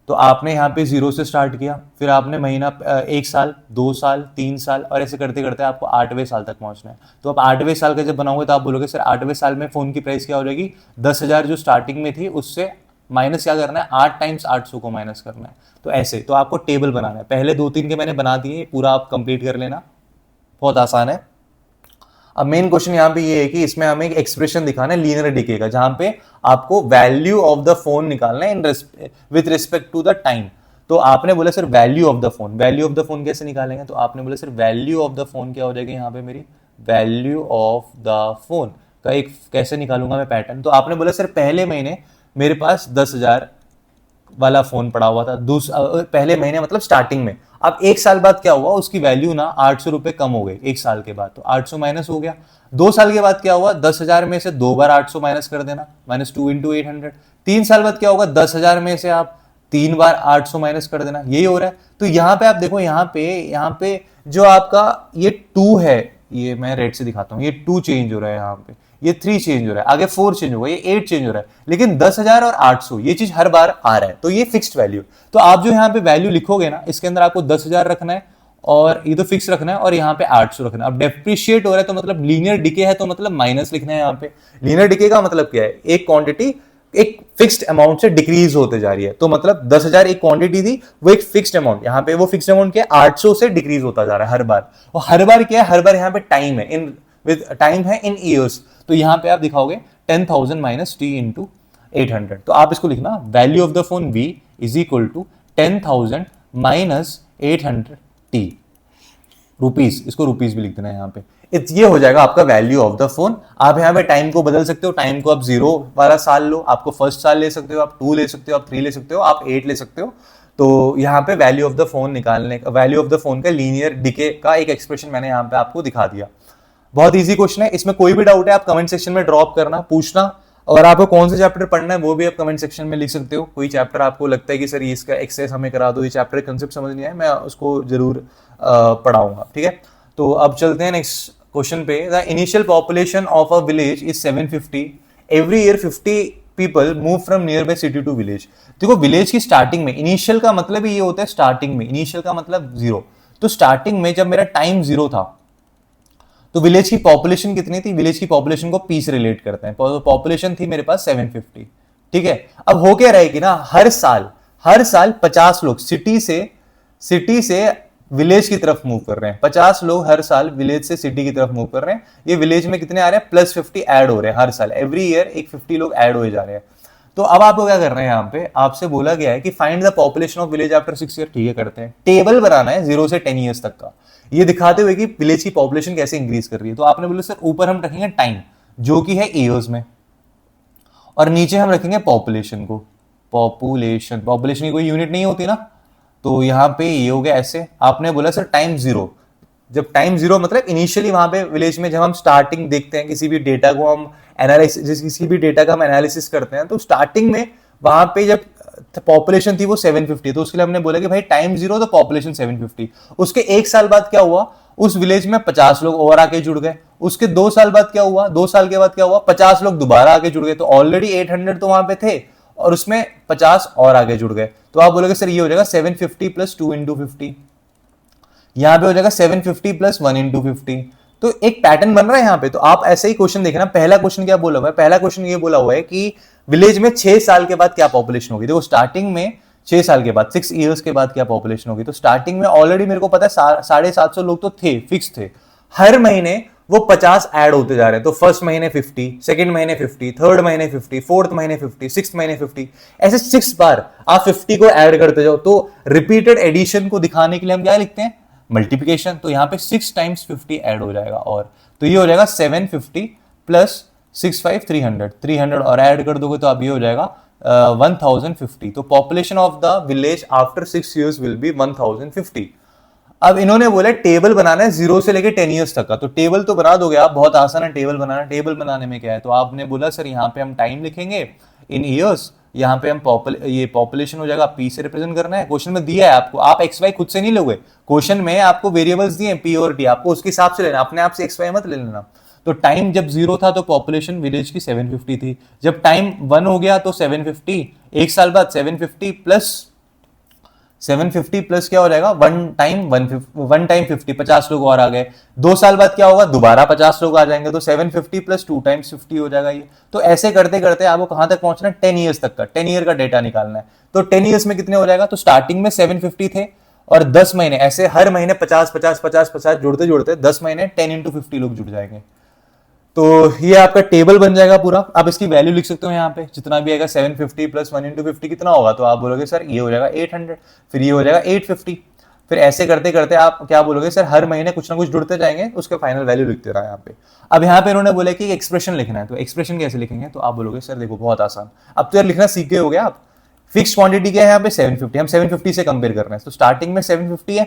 तो आपने यहाँ पे 0 से स्टार्ट किया, फिर आपने महीना 1 साल 2 साल 3 साल और ऐसे करते करते आपको 8वें साल तक पहुंचना है। तो आप 8वें साल का जब बनाओगे तो आप बोलोगे सर 8वें साल में फोन की प्राइस क्या हो जाएगी, 10,000 जो स्टार्टिंग में थी उससे माइनस क्या करना है, 8 टाइम्स 800 को माइनस करना है। तो ऐसे तो आपको टेबल बनाना है, पहले 2-3 के मैंने बना दिए, पूरा आप कंप्लीट कर लेना, बहुत आसान है। अब मेन क्वेश्चन यहाँ पे ये है कि इसमें हमें एक एक्सप्रेशन दिखाना है लीनियर डिके का, जहां पे आपको वैल्यू ऑफ द फोन निकालना है with respect to the time. तो आपने बोला sir value of the phone, value of the phone कैसे निकालेंगे, तो आपने बोला sir value of the phone क्या हो जाएगी, यहाँ पे मेरी वैल्यू ऑफ द फोन का एक कैसे निकालूंगा मैं पैटर्न। तो आपने बोला सर पहले महीने मेरे पास 10,000 वाला फोन पड़ा हुआ था, पहले महीने मतलब स्टार्टिंग में। अब 1 साल बाद क्या हुआ, उसकी वैल्यू ना 800 रुपए कम हो गई 1 साल के बाद, तो 800 माइनस हो गया। 2 साल के बाद क्या हुआ, 10,000 में से 2 बार 800 माइनस कर देना, माइनस 2 into 800। 3 साल बाद क्या होगा, 10,000 में से आप 3 बार 800 माइनस कर देना, यही हो रहा है। तो यहाँ पे आप देखो, यहाँ पे जो आपका ये 2 है, ये मैं रेड से दिखाता हूँ, ये 2 चेंज हो रहा है यहाँ पे, ये 3 चेंज हो रहा है, आगे 4 चेंज होगा, ये 8 चेंज हो रहा है, लेकिन 10,000 और 800 ये चीज हर बार आ रहा है, तो ये फिक्स्ड वैल्यू। तो आप जो यहाँ पे वैल्यू लिखोगे ना, इसके अंदर आपको 10,000 रखना है और ये तो फिक्स रखना है और यहाँ पे 800 रखना है। अब डेप्रिशिएट हो रहा है तो मतलब लीनियर डिके है, तो मतलब माइनस लिखना है यहाँ पे। लीनियर डिके का मतलब क्या है, एक क्वांटिटी एक फिक्स्ड अमाउंट से डिक्रीज होते जा रही है, तो मतलब 10,000 एक क्वांटिटी थी, वो एक फिक्स्ड अमाउंट, यहाँ पे वो फिक्स्ड अमाउंट क्या है 800 से डिक्रीज होता जा रहा है हर बार। और हर बार क्या है, हर बार यहाँ पे टाइम है, इन विद टाइम है इन ईयर्स, तो यहाँ पे आप दिखाओगे 10,000 माइनस टी इंटू 800। तो आप इसको लिखना value of the phone v is equal to 10,000 minus 800 T rupees, इसको रुपीज भी लिख देना है यहाँ पे। ये हो जाएगा आपका वैल्यू ऑफ द फोन। आप यहाँ पे टाइम को बदल सकते हो, टाइम को आप 0 वाला साल लो, आपको फर्स्ट साल ले सकते हो, आप 2 ले सकते हो, आप 3 ले सकते हो, आप 8 ले सकते हो। तो यहाँ पे वैल्यू ऑफ द फोन निकालने का, वैल्यू ऑफ द फोन का लीनियर डिके का एक एक्सप्रेशन मैंने यहाँ पे आपको दिखा दिया। बहुत ईजी क्वेश्चन है, इसमें कोई भी डाउट है आप कमेंट सेक्शन में ड्रॉप करना, पूछना। और आपको कौन सा चैप्टर पढ़ना है वो भी आप कमेंट सेक्शन में लिख सकते हो। कोई चैप्टर आपको लगता है कि सर ये इसका एक्सरसाइज हमें करा दो, ये चैप्टर कंसेप्ट समझ नहीं आया, मैं उसको जरूर पढ़ाऊंगा, ठीक है। तो अब चलते हैं नेक्स्ट क्वेश्चन पे। The initial population of a village is 750, every year 50 people move from nearby city to village. देखो विलेज की स्टार्टिंग में, इनिशियल का मतलब ये होता है स्टार्टिंग में, इनिशियल का मतलब 0। तो स्टार्टिंग में जब मेरा टाइम 0 था तो विलेज की पॉपुलेशन कितनी थी, विलेज की पॉपुलेशन को पी से रिलेट करते हैं, पॉपुलेशन थी मेरे पास 750, ठीक है। अब हो क्या रहेगी ना, हर साल 50 लोग सिटी से विलेज की तरफ मूव कर रहे हैं, 50 लोग हर साल विलेज से सिटी की तरफ मूव कर रहे हैं। ये विलेज में कितने आ रहे हैं, प्लस 50 ऐड हो रहे हैं हर साल, एवरी ईयर एक 50 लोग ऐड हो जा रहे हैं। तो अब आपको क्या कर रहे हैं, यहाँ पे आपसे बोला गया है कि find the population of village after 6 year, ठीक है करते हैं। टेबल बनाना है 0 से 10 ईयर्स तक का, ये दिखाते हुए कि विलेज की पॉपुलेशन कैसे इंक्रीज कर रही है। तो आपने बोला सर ऊपर हम रखेंगे टाइम जो कि है ईयर्स में, और नीचे हम रखेंगे पॉपुलेशन को, पॉपुलेशन की कोई यूनिट नहीं होती ना, तो यहाँ पे ये हो गया ऐसे। आपने बोला सर टाइम 0, जब टाइम 0 मतलब इनिशियली वहां पे विलेज में जब हम स्टार्टिंग देखते हैं किसी भी डेटा को हम एनालिसिस, किसी भी डेटा का हम एनालिसिस करते हैं, तो स्टार्टिंग में वहां पे जब पॉपुलेशन थी वो 750, तो उसके लिए हमने बोला कि भाई टाइम 0 तो पॉपुलेशन 750। उसके 1 साल बाद क्या हुआ, उस विलेज में 50 लोग और आके जुड़ गए। उसके 2 साल बाद क्या हुआ, 2 साल के बाद क्या हुआ, 50 लोग दोबारा आके जुड़ गए, तो ऑलरेडी 800 तो वहां पे थे और उसमें 50 और आगे जुड़ गए। तो आप बोलोगे सर ये हो जाएगा 750 प्लस 2 इंटू 50, यहां पे हो जाएगा 750 प्लस 1 इंटू 50। तो एक पैटर्न बन रहा है यहाँ पे। तो आप ऐसे ही क्वेश्चन देखना, पहला क्वेश्चन क्या बोला हुआ है, पहला क्वेश्चन ये बोला हुआ है कि विलेज में 6 साल के बाद क्या पॉपुलेशन होगी। देखो स्टार्टिंग में 6 साल के बाद, 6 ईयर्स के बाद क्या पॉपुलेशन होगी। तो स्टार्टिंग में ऑलरेडी मेरे को पता है 750 लोग तो थे, फिक्स थे। हर महीने वो 50 ऐड होते जा रहे हैं। तो फर्स्ट महीने 50, सेकंड महीने 50, थर्ड महीने 50, फोर्थ महीने 50, सिक्स महीने 50, ऐसे 6 बार आप 50 को ऐड करते जाओ। तो रिपीटेड एडिशन को दिखाने के लिए हम क्या लिखते हैं, मल्टीप्लिकेशन। तो यहाँ पे 6 टाइम्स 50 ऐड हो जाएगा, और तो ये हो जाएगा 750 प्लस 65 300 और ऐड कर दोगे तो अब ये हो जाएगा 1050। तो population of the village after 6 years will be 1050। अब इन्होंने बोला टेबल बनाना है 0 से लेके 10 ईयर्स तक का। तो टेबल तो बना दोगे आप, बहुत आसान है टेबल बनाना। टेबल बनाने में क्या है, तो आपने बोला सर यहाँ पे हम टाइम लिखेंगे इन ईयर्स, यहाँ पे हम ये पॉपुलेशन हो जाएगा, पी से रिप्रेजेंट करना है। क्वेश्चन में दिया है आपको, आप एक्स वाई खुद से नहीं लोगे, क्वेश्चन में आपको वेरिएबल्स दिए पी और टी, आपको उसके हिसाब से लेना, अपने आप से एक्स वाई मत ले लेना। तो टाइम जब 0 था तो पॉपुलेशन विलेज की 750 थी, जब टाइम 1 हो गया तो 750, 1 साल बाद 750 प्लस क्या हो जाएगा, वन टाइम 50, 50 लोग और आ गए। 2 साल बाद क्या होगा, दोबारा 50 लोग आ जाएंगे, तो 750 प्लस 2 टाइम्स 50 हो जाएगा ये। तो ऐसे करते करते आपको कहां तक पहुंचना है, 10 ईयर्स तक का, 10 ईयर का डेटा निकालना है। तो 10 ईयर्स में कितने हो जाएगा, तो स्टार्टिंग में 750 थे और 10 महीने ऐसे हर महीने 50 जुड़ते जुड़ते 10 महीने 10 इंटू 50 लोग जुड़ जाएंगे। तो ये आपका टेबल बन जाएगा पूरा। आप इसकी वैल्यू लिख सकते हो यहाँ पे, जितना भी आएगा 750 प्लस 1 इंटू 50 कितना होगा, तो आप बोलोगे सर ये हो जाएगा 800, फिर ये हो जाएगा 850, फिर ऐसे करते करते आप क्या बोलोगे, सर हर महीने कुछ ना कुछ जुड़ते जाएंगे, उसके फाइनल वैल्यू लिखते रहा यहाँ पे। अब यहाँ पे इन्होंने बोला कि एक्सप्रेशन लिखना है, तो एक्सप्रेशन कैसे लिखेंगे, तो आप बोलोगे सर देखो बहुत आसान, अब तो यार लिखना सीख गए हो गया आप। फिक्स क्वांटिटी क्या है यहाँ पे 750, हम 750 से कंपेयर कर रहे हैं। तो स्टार्टिंग में 750 है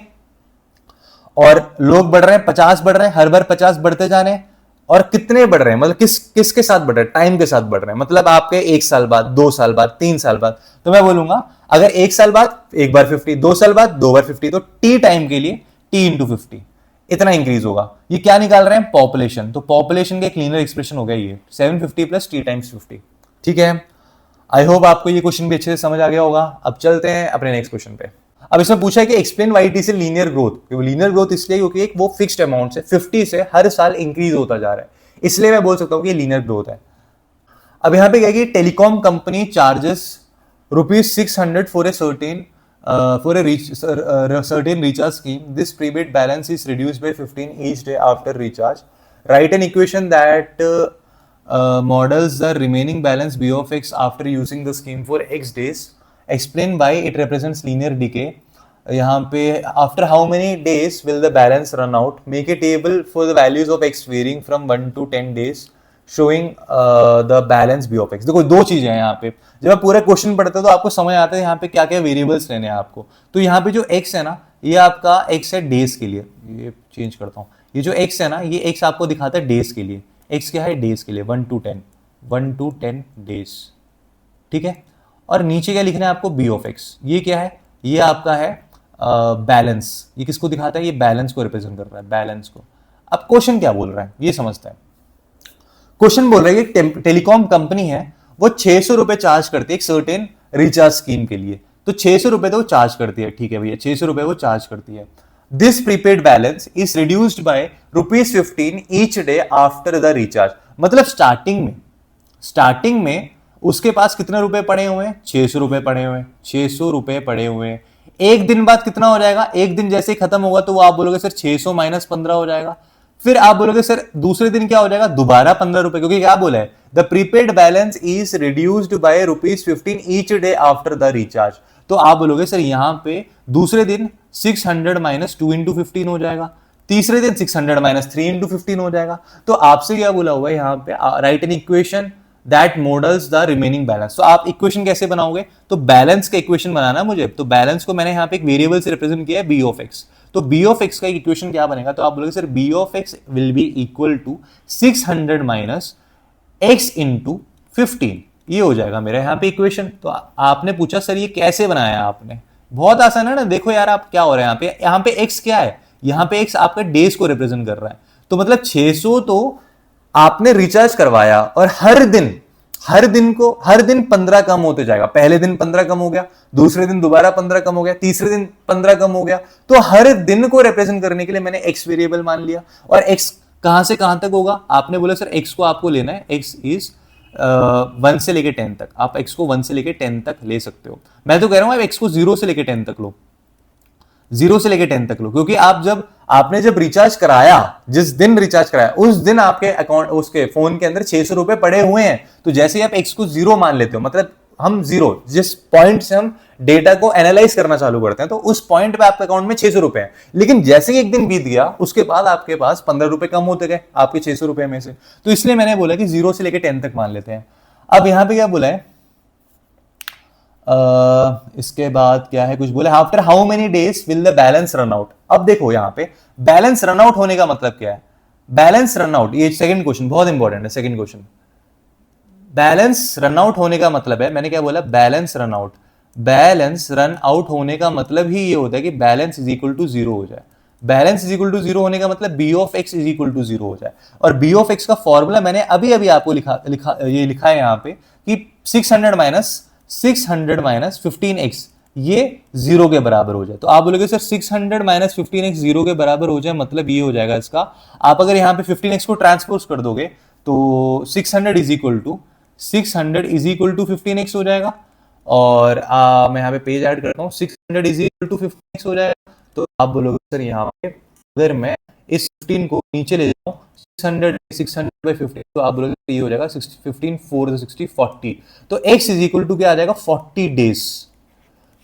और लोग बढ़ रहे हैं, 50 बढ़ रहे हैं, हर बार 50 बढ़ते जा रहे हैं। और कितने बढ़ रहे हैं, मतलब किसके साथ बढ़ रहे हैं, टाइम के साथ बढ़ रहे हैं। मतलब आपके 1 साल बाद, 2 साल बाद, 3 साल बाद, तो मैं बोलूंगा अगर 1 साल बाद एक बार 50, 2 साल बाद 2 बार 50, तो टी टाइम के लिए टी इंटू 50, इतना इंक्रीज होगा। ये क्या निकाल रहे हैं? पॉपुलेशन। तो पॉपुलेशन का एक लीनियर एक्सप्रेशन हो गया ये 750 प्लस टी टाइम्स 50। ठीक है, आई होप आपको ये क्वेश्चन भी अच्छे से समझ आ गया होगा। अब चलते हैं अपने नेक्स्ट क्वेश्चन पे। अब इसमें पूछा है कि explain why it is a linear growth. Linear growth इसलिए क्योंकि एक वो फिक्स्ड अमाउंट से 50 से हर साल इंक्रीज होता जा रहा है, इसलिए मैं बोल सकता हूं कि ये लीनियर ग्रोथ है। अब यहां पे क्या है कि telecom company charges ₹600 for a certain recharge scheme. This prepaid balance is reduced by 15 each day after recharge. Write an equation that models the remaining balance b of x after using the scheme for x days. Explain why it represents linear decay. यहाँ पे after how many days will the balance run out? Make a table for the values of x varying from 1 to 10 days. Showing the balance B of X. देखो दो चीजें हैं यहाँ पे, जब आप पूरा क्वेश्चन पढ़ते हो तो आपको समझ आता है यहाँ पे क्या क्या वेरिएबल्स लेने हैं आपको। तो यहाँ पे जो एक्स है ना, ये आपका एक्स है डेज के लिए, ये चेंज करता हूँ, ये जो एक्स है ना, ये एक्स आपको दिखाता है डेज के लिए। एक्स क्या है? डेज के लिए 1 to 10 डेज। ठीक है, और नीचे क्या लिखना है आपको? B of X. ये क्या है? ये आपका है बैलेंस। ये किसको दिखाता है? ये बैलेंस को रिप्रेजेंट कर रहा है, बैलेंस को। अब क्वेश्चन क्या बोल रहा है ये समझते हैं। क्वेश्चन बोल रहा है कि टेलीकॉम कंपनी है, वो 600 रुपए चार्ज करती है एक सर्टेन रिचार्ज स्कीम के लिए। तो 600 रुपए तो वो चार्ज करती है, ठीक है भैया, 600 रुपए वो चार्ज करती है। This prepaid balance is reduced by ₹15 each day after the recharge. मतलब स्टार्टिंग में उसके पास कितने रुपए पड़े हुए हैं? 600 रुपए पड़े हुए हैं, 600 रुपए पड़े हुए हैं। एक दिन बाद कितना हो जाएगा? एक दिन जैसे ही खत्म होगा तो वो आप बोलोगे सर 600 माइनस 15 हो जाएगा। फिर आप बोलोगे सर दूसरे दिन क्या हो जाएगा? दोबारा 15 रुपए, क्योंकि क्या बोला है? The prepaid balance is reduced by ₹15 each day after the recharge. तो आप बोलोगे सर यहां पे दूसरे दिन 600 माइनस 2 इंटू 15 हो जाएगा, तीसरे दिन 600 माइनस 3 इंटू 15 हो जाएगा। तो आपसे क्या बोला हुआ है यहाँ पे? Right an equation that models the remaining balance. तो आप इक्वेशन कैसे बनाओगे? तो बैलेंस का इक्वेशन बनाना है मुझे। तो बैलेंस को मैंने यहाँ पे एक वेरिएबल से रिप्रेजेंट किया है, बी ऑफ एक्स। तो बी ऑफ एक्स का इक्वेशन क्या बनेगा? तो आप बोलोगे sir B of X will be equal to 600 minus X into 15। ये हो जाएगा मेरा यहाँ पे इक्वेशन। तो आपने पूछा सर ये कैसे बनाया आपने? बहुत आसान है ना। देखो यार आप क्या हो रहा है यहाँ पे एक्स क्या है? यहाँ पे एक्स आपका डेज को रिप्रेजेंट कर रहा है। तो मतलब 600 तो आपने रिचार्ज करवाया, और हर दिन 15 कम होते जाएगा। पहले दिन 15 कम हो गया, दूसरे दिन दोबारा 15 कम हो गया, तीसरे दिन 15 कम हो गया। तो हर दिन को रिप्रेजेंट करने के लिए मैंने एक्स वेरिएबल मान लिया। और एक्स कहां से कहां तक होगा? आपने बोला सर एक्स को आपको लेना है, एक्स इज 1 से लेके 10 तक। आप एक्स को 1 से लेके 10 तक ले सकते हो। मैं तो कह रहा हूं आप एक्स को 0 से लेके 10 तक लो, 0 से लेके 10 तक लो, क्योंकि आपने जब रिचार्ज कराया, जिस दिन रिचार्ज कराया उस दिन आपके अकाउंट, उसके फोन के अंदर 600 रुपए पड़े हुए हैं। तो जैसे ही आप एक्स को 0 मान लेते हो, मतलब हम 0 जिस पॉइंट से हम डेटा को एनालाइज करना चालू करते हैं, तो उस पॉइंट पे आपके अकाउंट में 600 रुपए हैं। लेकिन जैसे ही एक दिन बीत गया, उसके बाद आपके पास 15 रुपए कम होते गए आपके 600 रुपए में से। तो इसलिए मैंने बोला कि 0 से लेके 10 तक मान लेते हैं। अब यहां पे क्या बोला है? इसके बाद क्या है? कुछ बोले after how many days will the balance run out. अब देखो यहाँ पे बैलेंस रन आउट होने का मतलब क्या है? बैलेंस रन आउट, ये सेकंड क्वेश्चन बहुत इंपॉर्टेंट है। Second question, balance run out होने का मतलब है, मैंने क्या बोला? Balance run out. Balance run out होने का मतलब ही ये होता है कि बैलेंस इज इक्वल टू 0 हो जाए। बैलेंस इज इक्वल टू 0 होने का मतलब B of X is equal to 0 हो जाए। और बी ऑफ एक्स का फॉर्मूला मैंने अभी आपको लिखा है यहाँ पे कि 600 माइनस 15x ये 0 के बराबर हो जाए। तो आप बोलोगे सर 600 माइनस 15x 0 के बराबर हो जाए, मतलब ये हो जाएगा इसका। आप अगर यहाँ पे 15x को ट्रांसपोज कर दोगे तो 600 इज इक्वल टू 15x हो जाएगा। और मैं यहाँ पे पेज ऐड करता हूँ, 600 इज इक्वल टू 15x हो जाएगा। तो आप बोलोगे सर यहाँ पे अगर मैं इस 15 को नीचे ले जाऊँ 600 by 15, तो आप बोलोगे ये हो जाएगा 15 4 60 40। तो x इज इक्वल टू क्या आ जाएगा? 40 डेज।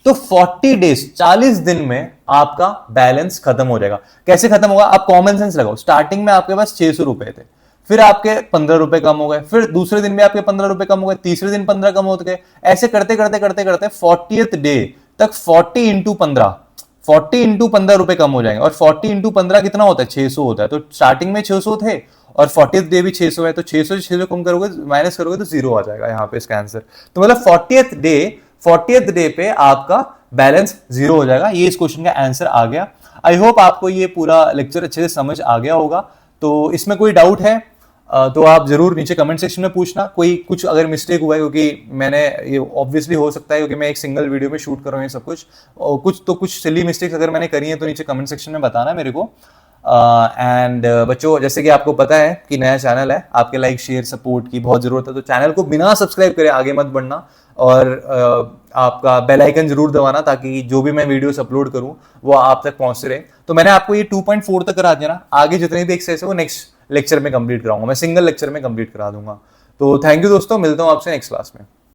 तो 40 डेज 40 दिन में आपका बैलेंस खत्म हो जाएगा। कैसे खत्म होगा? आप कॉमन सेंस लगाओ। स्टार्टिंग में आपके पास 600 रुपए थे, फिर आपके 15 रुपए कम हो गए, फिर दूसरे दिन में आपके 15 रुपए कम हो गए, तीसरे दिन 15 कम होते गए। ऐसे करते करते 40th डे तक 40 इंटू 15 रुपए कम हो जाएंगे। और 40 इंटू 15 कितना होता है? 600 होता है। तो स्टार्टिंग में 600 थे और 40th डे भी 600 है, तो 600 से 600 कम करोगे, माइनस करोगे तो 0 आ जाएगा यहाँ पे इसका आंसर। तो मतलब 40th डे पे आपका बैलेंस 0 हो जाएगा। ये इस क्वेश्चन का आंसर आ गया। आई होप आपको ये पूरा लेक्चर अच्छे से समझ आ गया होगा। तो इसमें कोई डाउट है तो आप जरूर नीचे कमेंट सेक्शन में पूछना। कोई कुछ अगर मिस्टेक हुआ है, क्योंकि मैंने ये ऑब्वियसली हो सकता है क्योंकि मैं एक सिंगल वीडियो में शूट कर रहा हूँ ये सब कुछ, और कुछ सिली मिस्टेक्स अगर मैंने करी है तो नीचे कमेंट सेक्शन में बताना मेरे को। एंड बच्चों, जैसे कि आपको पता है कि नया चैनल है, आपके लाइक शेयर सपोर्ट की बहुत जरूरत है, तो चैनल को बिना सब्सक्राइब करे आगे मत बढ़ना, और आपका बेल आइकन जरूर दबाना ताकि जो भी मैं वीडियोस अपलोड करूं वो आप तक पहुंचते रहे। तो मैंने आपको ये 2.4 तक करा दिया ना, आगे जितने भी एक्सरसाइज है वो नेक्स्ट लेक्चर में कंप्लीट कराऊंगा, मैं सिंगल लेक्चर में कंप्लीट करा दूंगा। तो थैंक यू दोस्तों, मिलता हूं आपसे नेक्स्ट क्लास में।